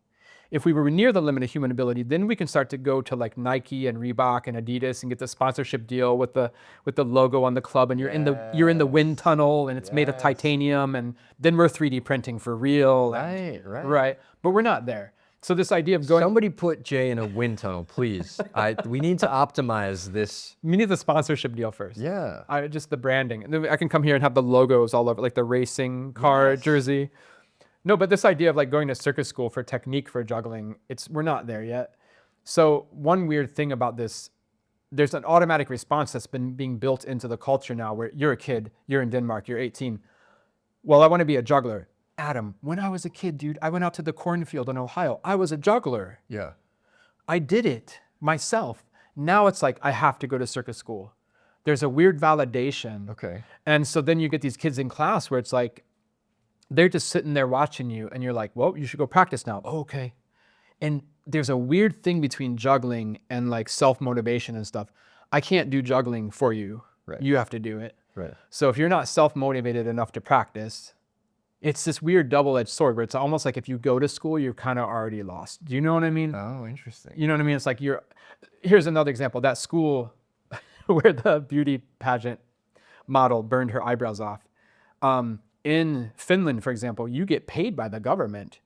If we were near the limit of human ability, then we can start to go to like Nike and Reebok and Adidas and get the sponsorship deal with the logo on the club, and you're in the wind tunnel and it's made of titanium, and then we're 3D printing for real. Right. But we're not there. So this idea of going, Somebody put Jay in a wind tunnel, please. We need to optimize this. we need the sponsorship deal first. Yeah. Just the branding. And then I can come here and have the logos all over, like the racing car jersey. No, but this idea of like going to circus school for technique for juggling, we're not there yet. So one weird thing about this, there's an automatic response that's been being built into the culture now, where you're a kid, you're in Denmark, you're 18. Well, I want to be a juggler. Adam, when I was a kid, dude, I went out to the cornfield in Ohio. I was a juggler. Yeah. I did it myself. Now it's like, I have to go to circus school. There's a weird validation. Okay. And so then you get these kids in class where it's like, they're just sitting there watching you and you're like, well, you should go practice now. Oh, okay. And there's a weird thing between juggling and like self-motivation and stuff. I can't do juggling for you. Right. You have to do it. Right. So if you're not self-motivated enough to practice, it's this weird double-edged sword where it's almost like if you go to school, you're kind of already lost. Do you know what I mean? Oh, interesting. You know what I mean? It's like here's another example. That school where the beauty pageant model burned her eyebrows off. in Finland, for example, you get paid by the government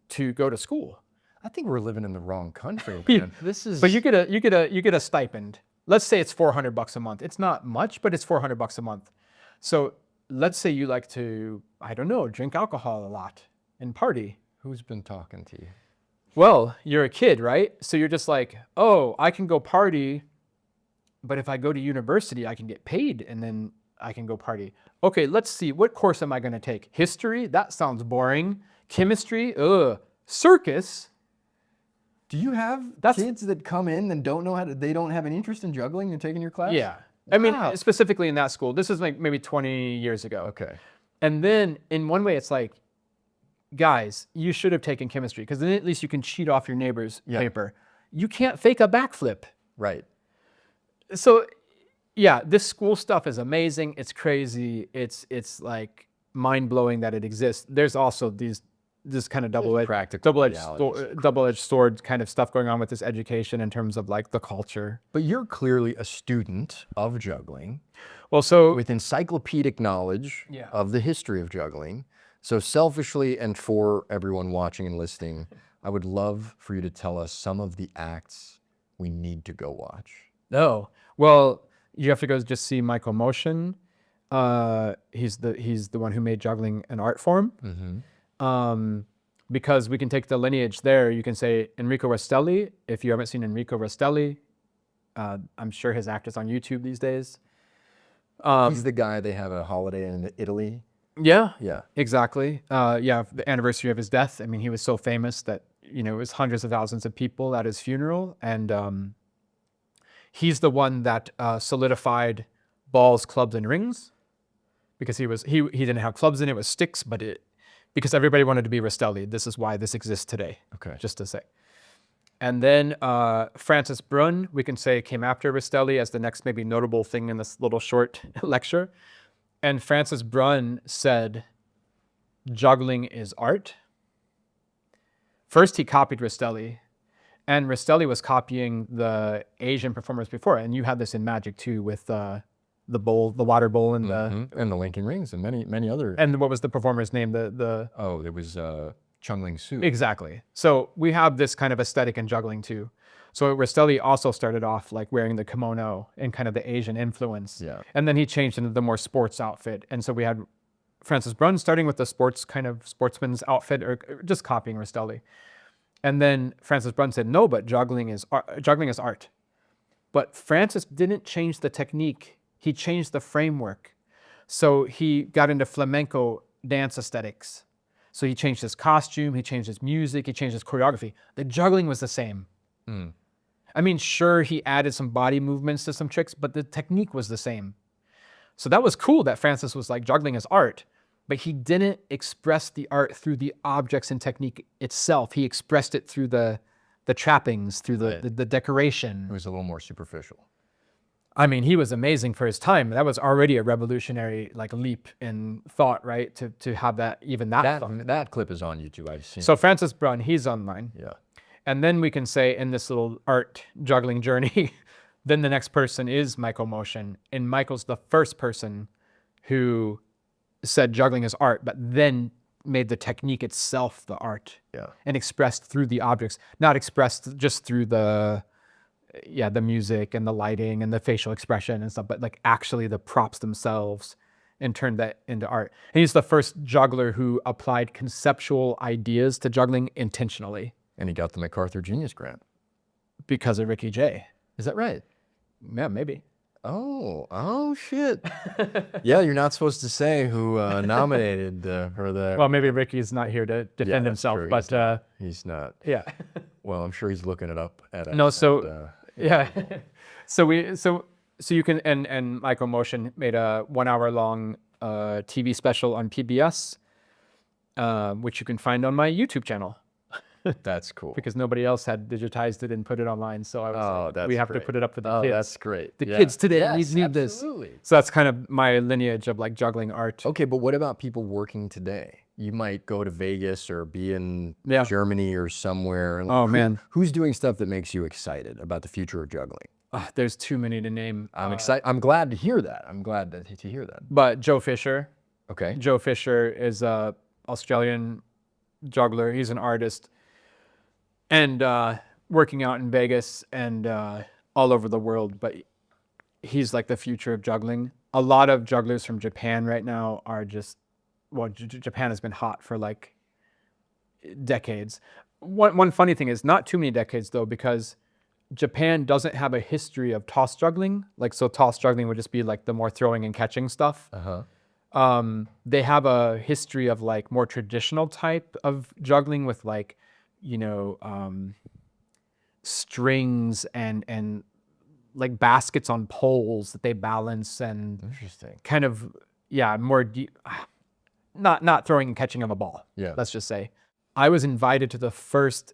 to go to school. I think we're living in the wrong country, man. But you get a stipend. Let's say it's $400 a month. It's not much, but it's $400 a month. So let's say you like to, I don't know, drink alcohol a lot and party. Who's been talking to you? Well, you're a kid, right? So you're just like, oh, I can go party, but if I go to university, I can get paid and then I can go party. Okay, let's see. What course am I going to take? History? That sounds boring. Chemistry? Ugh. Circus? Do you have kids that come in and don't know how to, they don't have an interest in juggling and taking your class? Yeah. I mean, specifically in that school. This is like maybe 20 years ago. Okay. And then in one way, it's like, guys, you should have taken chemistry because then at least you can cheat off your neighbor's paper. You can't fake a backflip. Right. So yeah, this school stuff is amazing. It's crazy. It's like mind-blowing that it exists. There's also this kind of double-edged sword kind of stuff going on with this education in terms of like the culture. But you're clearly a student of juggling. Well, so with encyclopedic knowledge of the history of juggling. So selfishly, and for everyone watching and listening, I would love for you to tell us some of the acts we need to go watch. Oh, well, you have to go just see Michael Motion. He's the one who made juggling an art form. Mm-hmm. Because we can take the lineage there. You can say Enrico Rastelli. If you haven't seen Enrico Rastelli, I'm sure his act is on YouTube these days. He's the guy they have a holiday in Italy. Yeah. Yeah. Exactly. The anniversary of his death. I mean, he was so famous that, it was hundreds of thousands of people at his funeral. And he's the one that solidified balls, clubs, and rings. Because he didn't have clubs in it, was sticks, but because everybody wanted to be Rastelli. This is why this exists today. Okay. Just to say. And then Francis Brunn, we can say, came after Rastelli as the next maybe notable thing in this little short lecture. And Francis Brunn said, juggling is art. First, he copied Rastelli. And Rastelli was copying the Asian performers before. And you had this in magic too with the bowl, the water bowl, and the linking rings, and many other. And what was the performer's name? Oh, it was Chung-Ling Soo. Exactly. So we have this kind of aesthetic in juggling too. So Rastelli also started off like wearing the kimono and kind of the Asian influence. Yeah. And then he changed into the more sports outfit. And so we had Francis Brunn starting with the sportsman's outfit, or just copying Rastelli. And then Francis Brunn said, no, but juggling is art. But Francis didn't change the technique. He changed the framework. So he got into flamenco dance aesthetics. So he changed his costume, he changed his music, he changed his choreography. The juggling was the same. I mean, sure, he added some body movements to some tricks, but the technique was the same. So that was cool that Francis was like, juggling is art. But he didn't express the art through the objects and technique itself. He expressed it through the trappings, through the decoration. It was a little more superficial. I mean, he was amazing for his time. That was already a revolutionary like leap in thought, right? To have that that clip is on YouTube. I've seen. So Francis Brunn, he's online. Yeah. And then we can say in this little art juggling journey, then the next person is Michael Motion. And Michael's the first person who said juggling is art, but then made the technique itself the art. Yeah. And expressed through the objects, not expressed just through the music and the lighting and the facial expression and stuff, but like actually the props themselves, and turned that into art. And he's the first juggler who applied conceptual ideas to juggling intentionally. And he got the MacArthur Genius Grant. Because of Ricky Jay. Is that right? Yeah, maybe. Oh shit. Yeah, you're not supposed to say who nominated her there. Well, maybe Ricky's not here to defend himself, true. but he's not. Yeah. Well, I'm sure he's looking it up at no. So yeah. So you can and Michael Motion made a 1 hour long TV special on PBS, which you can find on my YouTube channel. That's cool. Because nobody else had digitized it and put it online, so I was like, we have to put it up for the kids. That's great. The kids today need this. So that's kind of my lineage of like juggling art. Okay, but what about people working today? You might go to Vegas or be in Germany or somewhere. Oh man, who's doing stuff that makes you excited about the future of juggling? There's too many to name. I'm excited. I'm glad to hear that. I'm glad to hear that. But Joe Fisher, Okay. Joe Fisher is a Australian juggler. He's an artist and working out in Vegas and all over the world. But he's like the future of juggling. A lot of jugglers from Japan right now are just, well, Japan has been hot for like decades. One funny thing is not too many decades though, because Japan doesn't have a history of toss juggling. Like, so toss juggling would just be like the more throwing and catching stuff. They have a history of like more traditional type of juggling with like, you know, strings and like baskets on poles that they balance and Interesting. kind of, yeah, more not throwing and catching of a ball. Yeah. Let's just say. I was invited to the first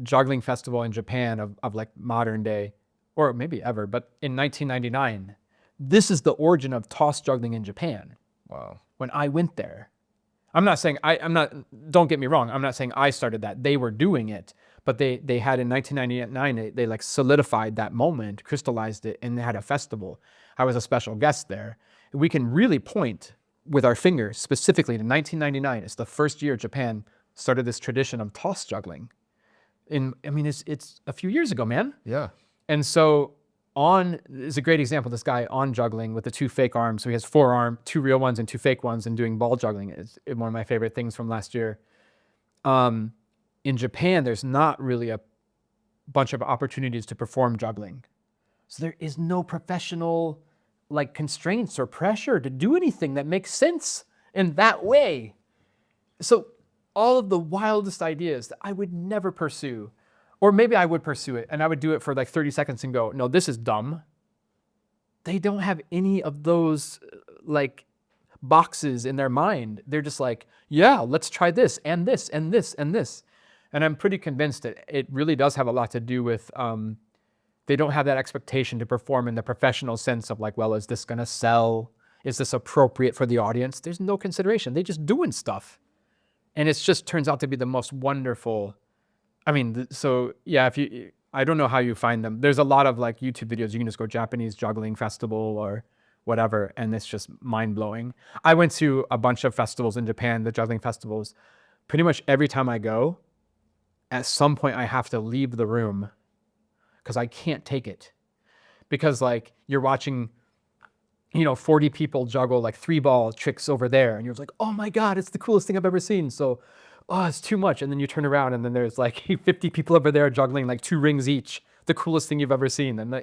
juggling festival in Japan of like modern day, or maybe ever, but in 1999. This is the origin of toss juggling in Japan. Wow. When I went there, I'm not saying I'm not, don't get me wrong, I'm not saying I started that. They were doing it, but they had in 1999, they like solidified that moment, crystallized it, and they had a festival. I was a special guest there. We can really point with our finger specifically to 1999. It's the first year Japan started this tradition of toss juggling. I mean, it's a few years ago, man. Yeah. And so on is a great example. This guy on juggling with the 2 fake arms. So he has 4 arms, 2 real ones and 2 fake ones, and doing ball juggling is one of my favorite things from last year. In Japan, there's not really a bunch of opportunities to perform juggling. So there is no professional like constraints or pressure to do anything that makes sense in that way. So all of the wildest ideas that I would never pursue, or maybe I would pursue it and I would do it for like 30 seconds and go, no, this is dumb. They don't have any of those like boxes in their mind. They're just like, yeah, let's try this and this and this and this. And I'm pretty convinced that it really does have a lot to do with they don't have that expectation to perform in the professional sense of like, well, is this going to sell? Is this appropriate for the audience? There's no consideration. They just doing stuff. And it just turns out to be the most wonderful. I mean, so yeah, I don't know how you find them. There's a lot of like YouTube videos. You can just go Japanese juggling festival or whatever, and it's just mind blowing. I went to a bunch of festivals in Japan, the juggling festivals. Pretty much every time I go, at some point I have to leave the room because I can't take it. Because like you're watching, 40 people juggle like 3-ball tricks over there. And you're like, oh my God, it's the coolest thing I've ever seen. So, it's too much. And then you turn around and then there's like 50 people over there juggling like 2 rings each. The coolest thing you've ever seen. And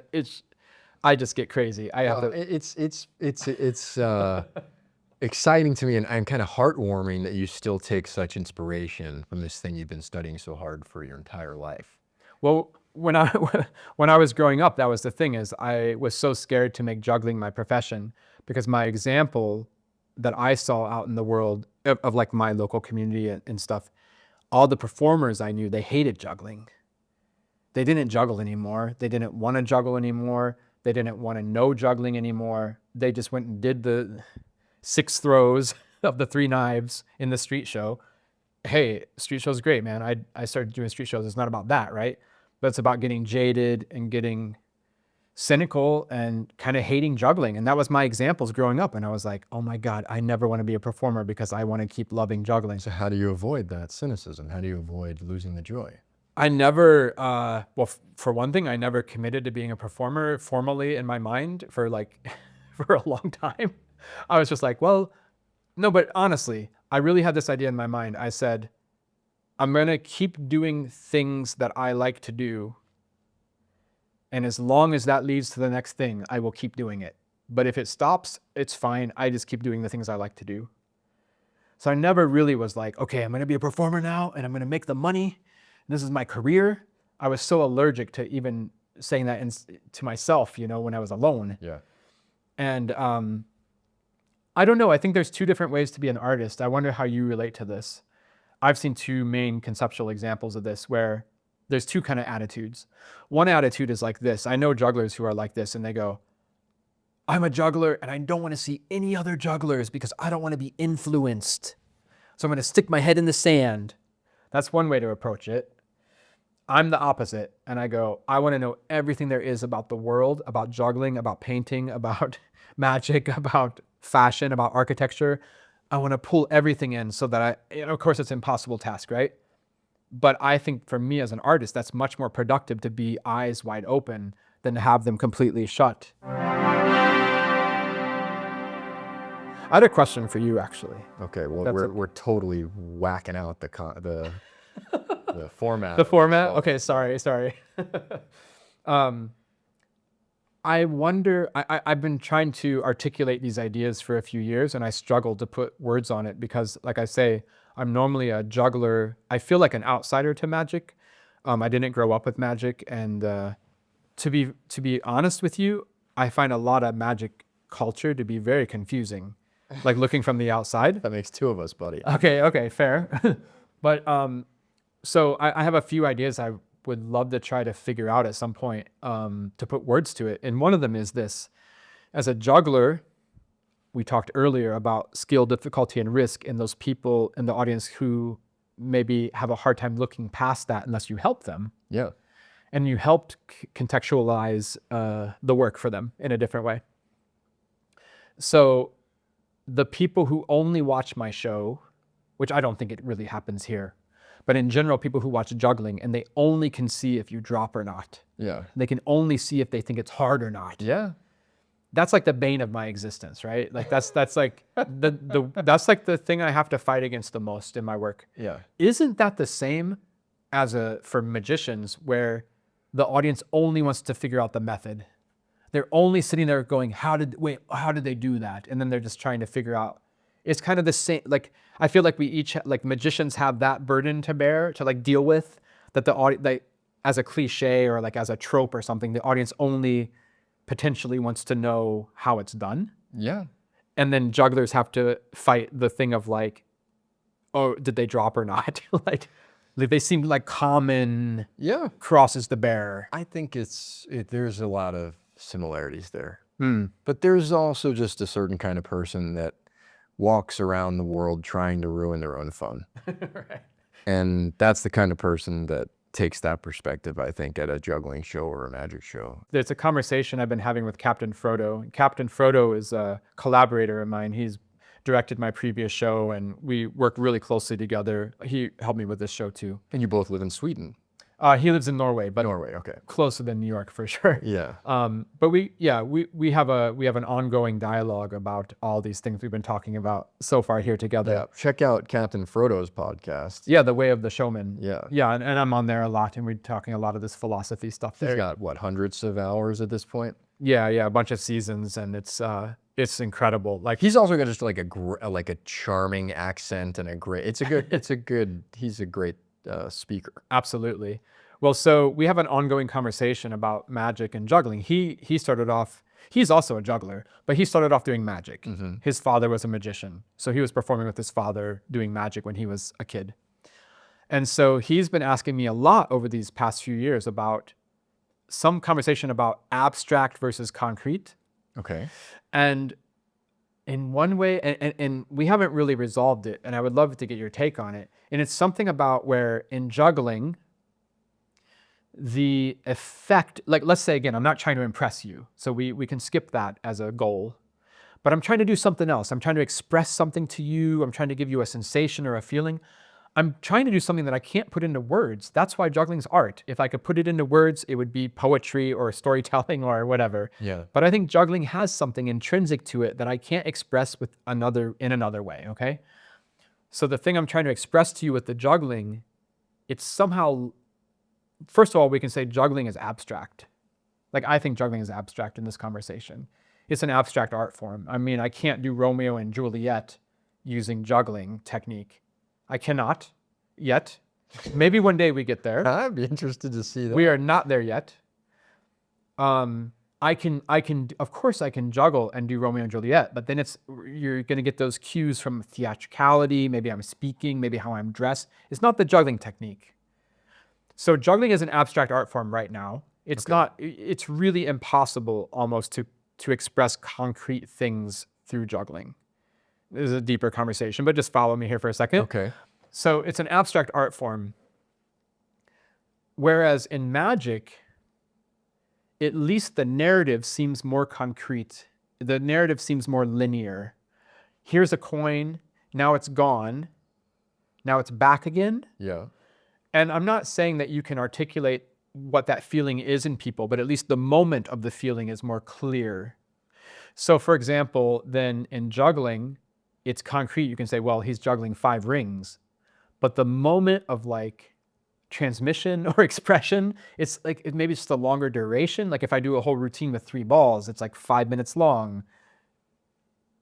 I just get crazy. I have to. It's exciting to me and kind of heartwarming that you still take such inspiration from this thing you've been studying so hard for your entire life. Well, when I was growing up, that was the thing, is I was so scared to make juggling my profession because my example that I saw out in the world of like my local community and stuff, all the performers I knew, they hated juggling. They didn't juggle anymore. They didn't want to juggle anymore. They didn't want to know juggling anymore. They just went and did the 6 throws of the 3 knives in the street show. Hey, street show's great, man. I started doing street shows. It's not about that, right? But it's about getting jaded and getting cynical and kind of hating juggling. And that was my examples growing up. And I was like, oh my God, I never want to be a performer because I want to keep loving juggling. So how do you avoid that cynicism? How do you avoid losing the joy? I never, for one thing, I never committed to being a performer formally in my mind for like, for a long time. I was just like, well, no, but honestly, I really had this idea in my mind. I said, I'm going to keep doing things that I like to do. And as long as that leads to the next thing, I will keep doing it. But if it stops, it's fine. I just keep doing the things I like to do. So I never really was like, okay, I'm going to be a performer now and I'm going to make the money. This is my career. I was so allergic to even saying that to myself, when I was alone. Yeah. And I don't know. I think there's 2 different ways to be an artist. I wonder how you relate to this. I've seen 2 main conceptual examples of this where there's 2 kind of attitudes. One attitude is like this. I know jugglers who are like this and they go, I'm a juggler and I don't want to see any other jugglers because I don't want to be influenced. So I'm going to stick my head in the sand. That's one way to approach it. I'm the opposite. And I go, I want to know everything there is about the world, about juggling, about painting, about magic, about fashion, about architecture. I want to pull everything in so that of course it's an impossible task, right? But I think for me as an artist, that's much more productive to be eyes wide open than to have them completely shut. I had a question for you, actually. Okay, well, we're totally whacking out the format. The format? Okay, sorry. I wonder, I've been trying to articulate these ideas for a few years, and I struggle to put words on it because, like I say, I'm normally a juggler. I feel like an outsider to magic. I didn't grow up with magic, and to be honest with you, I find a lot of magic culture to be very confusing, like looking from the outside. That makes two of us, buddy. Okay, fair. But so I have a few ideas I would love to try to figure out at some point to put words to it. And one of them is this. As a juggler, we talked earlier about skill, difficulty, and risk, and those people in the audience who maybe have a hard time looking past that unless you help them. Yeah. And you helped contextualize the work for them in a different way. So the people who only watch my show, which I don't think it really happens here, but in general, people who watch juggling and they only can see if you drop or not. Yeah. They can only see if they think it's hard or not. Yeah. That's like the bane of my existence, right? Like that's like that's like the thing I have to fight against the most in my work. Yeah. Isn't that the same as for magicians where the audience only wants to figure out the method? They're only sitting there going, how did they do that? And then they're just trying to figure out. It's kind of the same, like, I feel like we each, like magicians have that burden to bear, to like deal with, that the audience, like, as a cliche or like as a trope or something, the audience only potentially wants to know how it's done. Yeah. And then jugglers have to fight the thing of like, oh, did they drop or not? like they seem like common crosses to bear. I think there's a lot of similarities there. But there's also just a certain kind of person that walks around the world trying to ruin their own fun. Right. And that's the kind of person that takes that perspective, I think, at a juggling show or a magic show. There's a conversation I've been having with Captain Frodo. Captain Frodo is a collaborator of mine. He's directed my previous show and we worked really closely together. He helped me with this show too. And you both live in Sweden? He lives in Norway, but okay, closer than New York for sure. Yeah. But we have an ongoing dialogue about all these things we've been talking about so far here together. Yeah. Check out Captain Frodo's podcast. Yeah, The Way of the Showman. Yeah. Yeah, and I'm on there a lot, and we're talking a lot of this philosophy stuff there. He's got what, hundreds of hours at this point? Yeah, a bunch of seasons, and it's incredible. Like he's also got just like a charming accent and he's a great speaker. Absolutely. Well, so we have an ongoing conversation about magic and juggling. He started off, he's also a juggler, but he started off doing magic. Mm-hmm. His father was a magician. So he was performing with his father doing magic when he was a kid. And so he's been asking me a lot over these past few years about some conversation about abstract versus concrete. Okay. And in one way, and we haven't really resolved it, and I would love to get your take on it. And it's something about where in juggling, the effect, like let's say again, I'm not trying to impress you, so we can skip that as a goal, but I'm trying to do something else. I'm trying to express something to you. I'm trying to give you a sensation or a feeling. I'm trying to do something that I can't put into words. That's why juggling's art. If I could put it into words, it would be poetry or storytelling or whatever. Yeah. But I think juggling has something intrinsic to it that I can't express in another way, okay? So the thing I'm trying to express to you with the juggling, it's somehow, first of all, we can say juggling is abstract. Like I think juggling is abstract in this conversation. It's an abstract art form. I mean, I can't do Romeo and Juliet using juggling technique. I cannot yet. Maybe one day we get there. I'd be interested to see that. We are not there yet. I can, of course I can juggle and do Romeo and Juliet, but then you're going to get those cues from theatricality. Maybe I'm speaking, maybe how I'm dressed. It's not the juggling technique. So juggling is an abstract art form right now. It's not, it's really impossible almost to express concrete things through juggling. This is a deeper conversation, but just follow me here for a second. Okay. So it's an abstract art form. Whereas in magic, at least the narrative seems more concrete. The narrative seems more linear. Here's a coin. now it's gone, now it's back again. Yeah. And I'm not saying that you can articulate what that feeling is in people, but at least the moment of the feeling is more clear. So for example, then in juggling, it's concrete. You can say, well, he's juggling 5 rings, but the moment of like transmission or expression, it's like, maybe it's just a longer duration. Like if I do a whole routine with 3 balls, it's like 5 minutes long.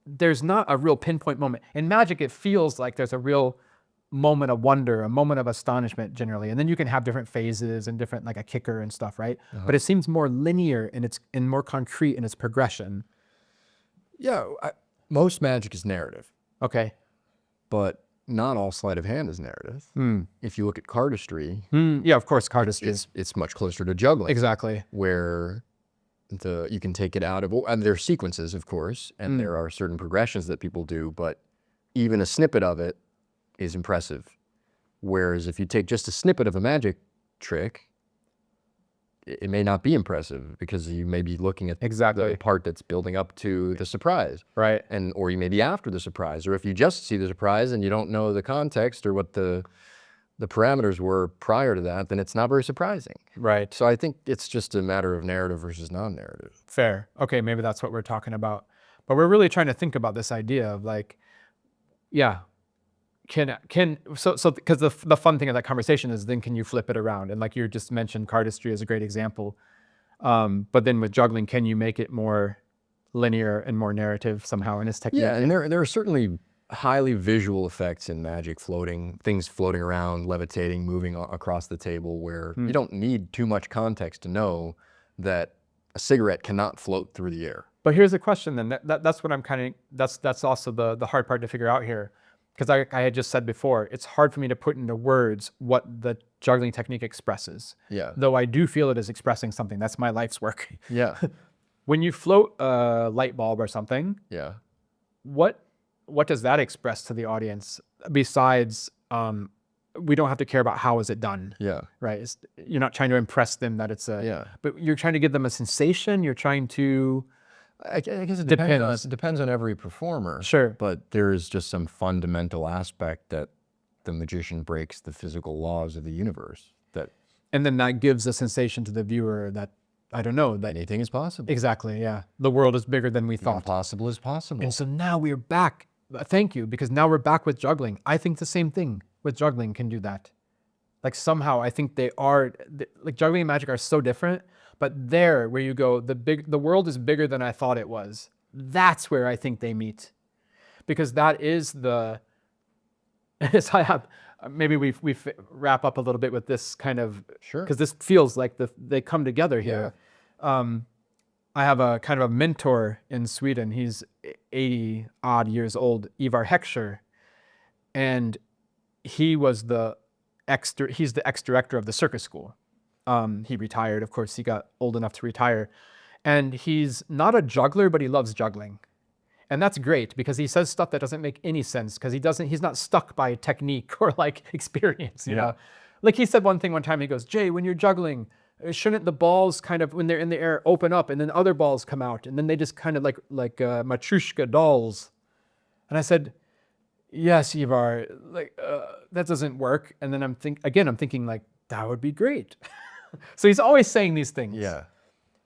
There's not a real pinpoint moment. In magic, it feels like there's a real moment of wonder, a moment of astonishment generally. And then you can have different phases and different, like a kicker and stuff, right? But it seems more linear and more concrete in its progression. Yeah. Most magic is narrative, Okay. but not all sleight of hand is narrative. If you look at cardistry, Yeah, of course, cardistry is. it's much closer to juggling. Exactly. Where you can take it out of, and there are sequences, of course, and there are certain progressions that people do, but even a snippet of it is impressive. Whereas if you take just a snippet of a magic trick, it may not be impressive because you may be looking at the part that's building up to the surprise. Right. Or you may be after the surprise, or if you just see the surprise and you don't know the context or what the parameters were prior to that, then it's not very surprising. Right. So I think it's just a matter of narrative versus non-narrative. Fair. Okay, maybe that's what we're talking about. But we're really trying to think about this idea of like, yeah, so because the fun thing of that conversation is then can you flip it around? And like you just mentioned, cardistry is a great example. But then with juggling, can you make it more linear and more narrative somehow in its technique? Yeah, and there are certainly highly visual effects in magic, things floating around, levitating, moving across the table, where you don't need too much context to know that a cigarette cannot float through the air. But here's the question then. That's what I'm kind of, that's also the hard part to figure out here. Because I had just said before, it's hard for me to put into words what the juggling technique expresses. Yeah. Though I do feel it is expressing something. That's my life's work. Yeah. When you float a light bulb or something, Yeah. what does that express to the audience besides we don't have to care about how is it done? Yeah. Right? You're not trying to impress them that it's Yeah. but you're trying to give them a sensation. You're trying to. I guess it Depends. depends on every performer. Sure. But there is just some fundamental aspect that the magician breaks the physical laws of the universe. And then that gives a sensation to the viewer that, I don't know, that anything is possible. Exactly, yeah. The world is bigger than we The thought. impossible is possible. And so now we're back. Thank you, because now we're back with juggling. I think the same thing with juggling can do that. Like somehow I think they are, like juggling and magic are so different, but there where you go, the world is bigger than I thought it was. That's where I think they meet. Because that is as I have, maybe we wrap up a little bit with this kind of, Sure. because this feels like they come together here. Yeah. I have a kind of a mentor in Sweden. He's 80 odd years old, Ivar Heckscher. And he was he's the ex-director of the circus school. He retired, of course, he got old enough to retire. And he's not a juggler, but he loves juggling. And that's great because he says stuff that doesn't make any sense because he's not stuck by technique or like experience, you know? Like he said one thing one time, he goes, Jay, when you're juggling, shouldn't the balls kind of, when they're in the air, open up and then other balls come out and then they just kind of like Matryoshka dolls. And I said, yes, Ivar, like that doesn't work. And then I'm thinking like, that would be great. So he's always saying these things. Yeah.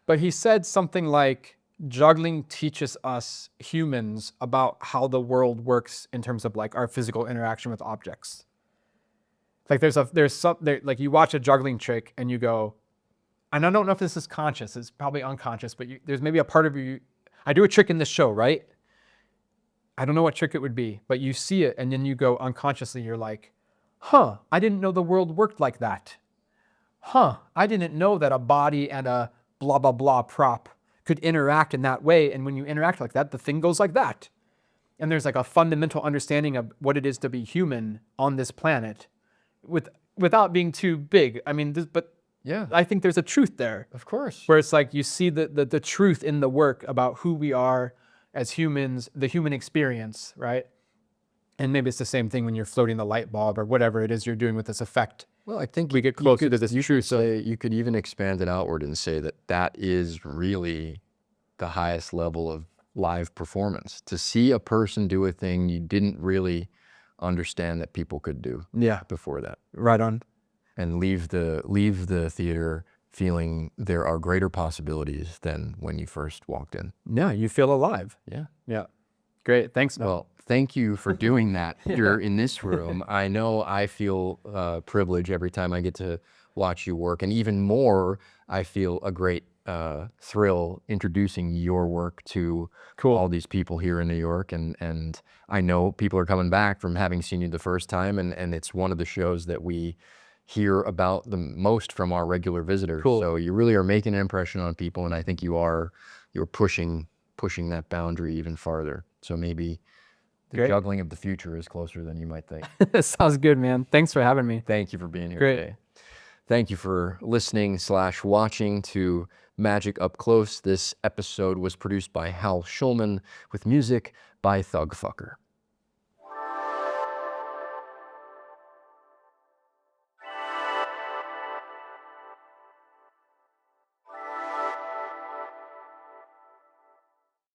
But he said something like, juggling teaches us humans about how the world works in terms of like our physical interaction with objects. Like like you watch a juggling trick and you go, and I don't know if this is conscious, it's probably unconscious, but there's maybe a part of you, I do a trick in this show, right? I don't know what trick it would be, but you see it and then you go unconsciously, you're like, huh, I didn't know the world worked like that. Huh, I didn't know that a body and a blah, blah, blah prop could interact in that way. And when you interact like that, the thing goes like that. And there's like a fundamental understanding of what it is to be human on this planet without being too big. I mean, but yeah, I think there's a truth there. Of course. Where it's like you see the truth in the work about who we are as humans, the human experience, right? And maybe it's the same thing when you're floating the light bulb or whatever it is you're doing with this effect. Well, I think we get closer to this truth. You could even expand it outward and say that is really the highest level of live performance, to see a person do a thing you didn't really understand that people could do Yeah. before that, Right on. and leave the theater feeling there are greater possibilities than when you first walked in. Yeah, you feel alive. Yeah. Yeah. Great. Thanks, Mel. Well, thank you for doing that here in this room. I know I feel privileged every time I get to watch you work, and even more, I feel a great thrill introducing your work to Cool. all these people here in New York. And I know people are coming back from having seen you the first time, and it's one of the shows that we hear about the most from our regular visitors. Cool. So you really are making an impression on people, and I think you're pushing that boundary even farther. So maybe the Great. juggling of the future is closer than you might think. Sounds good, man. Thanks for having me. Thank you for being here Great. today. Thank you for listening / watching to Magic Up Close. This episode was produced by Hal Schulman with music by Thugfucker.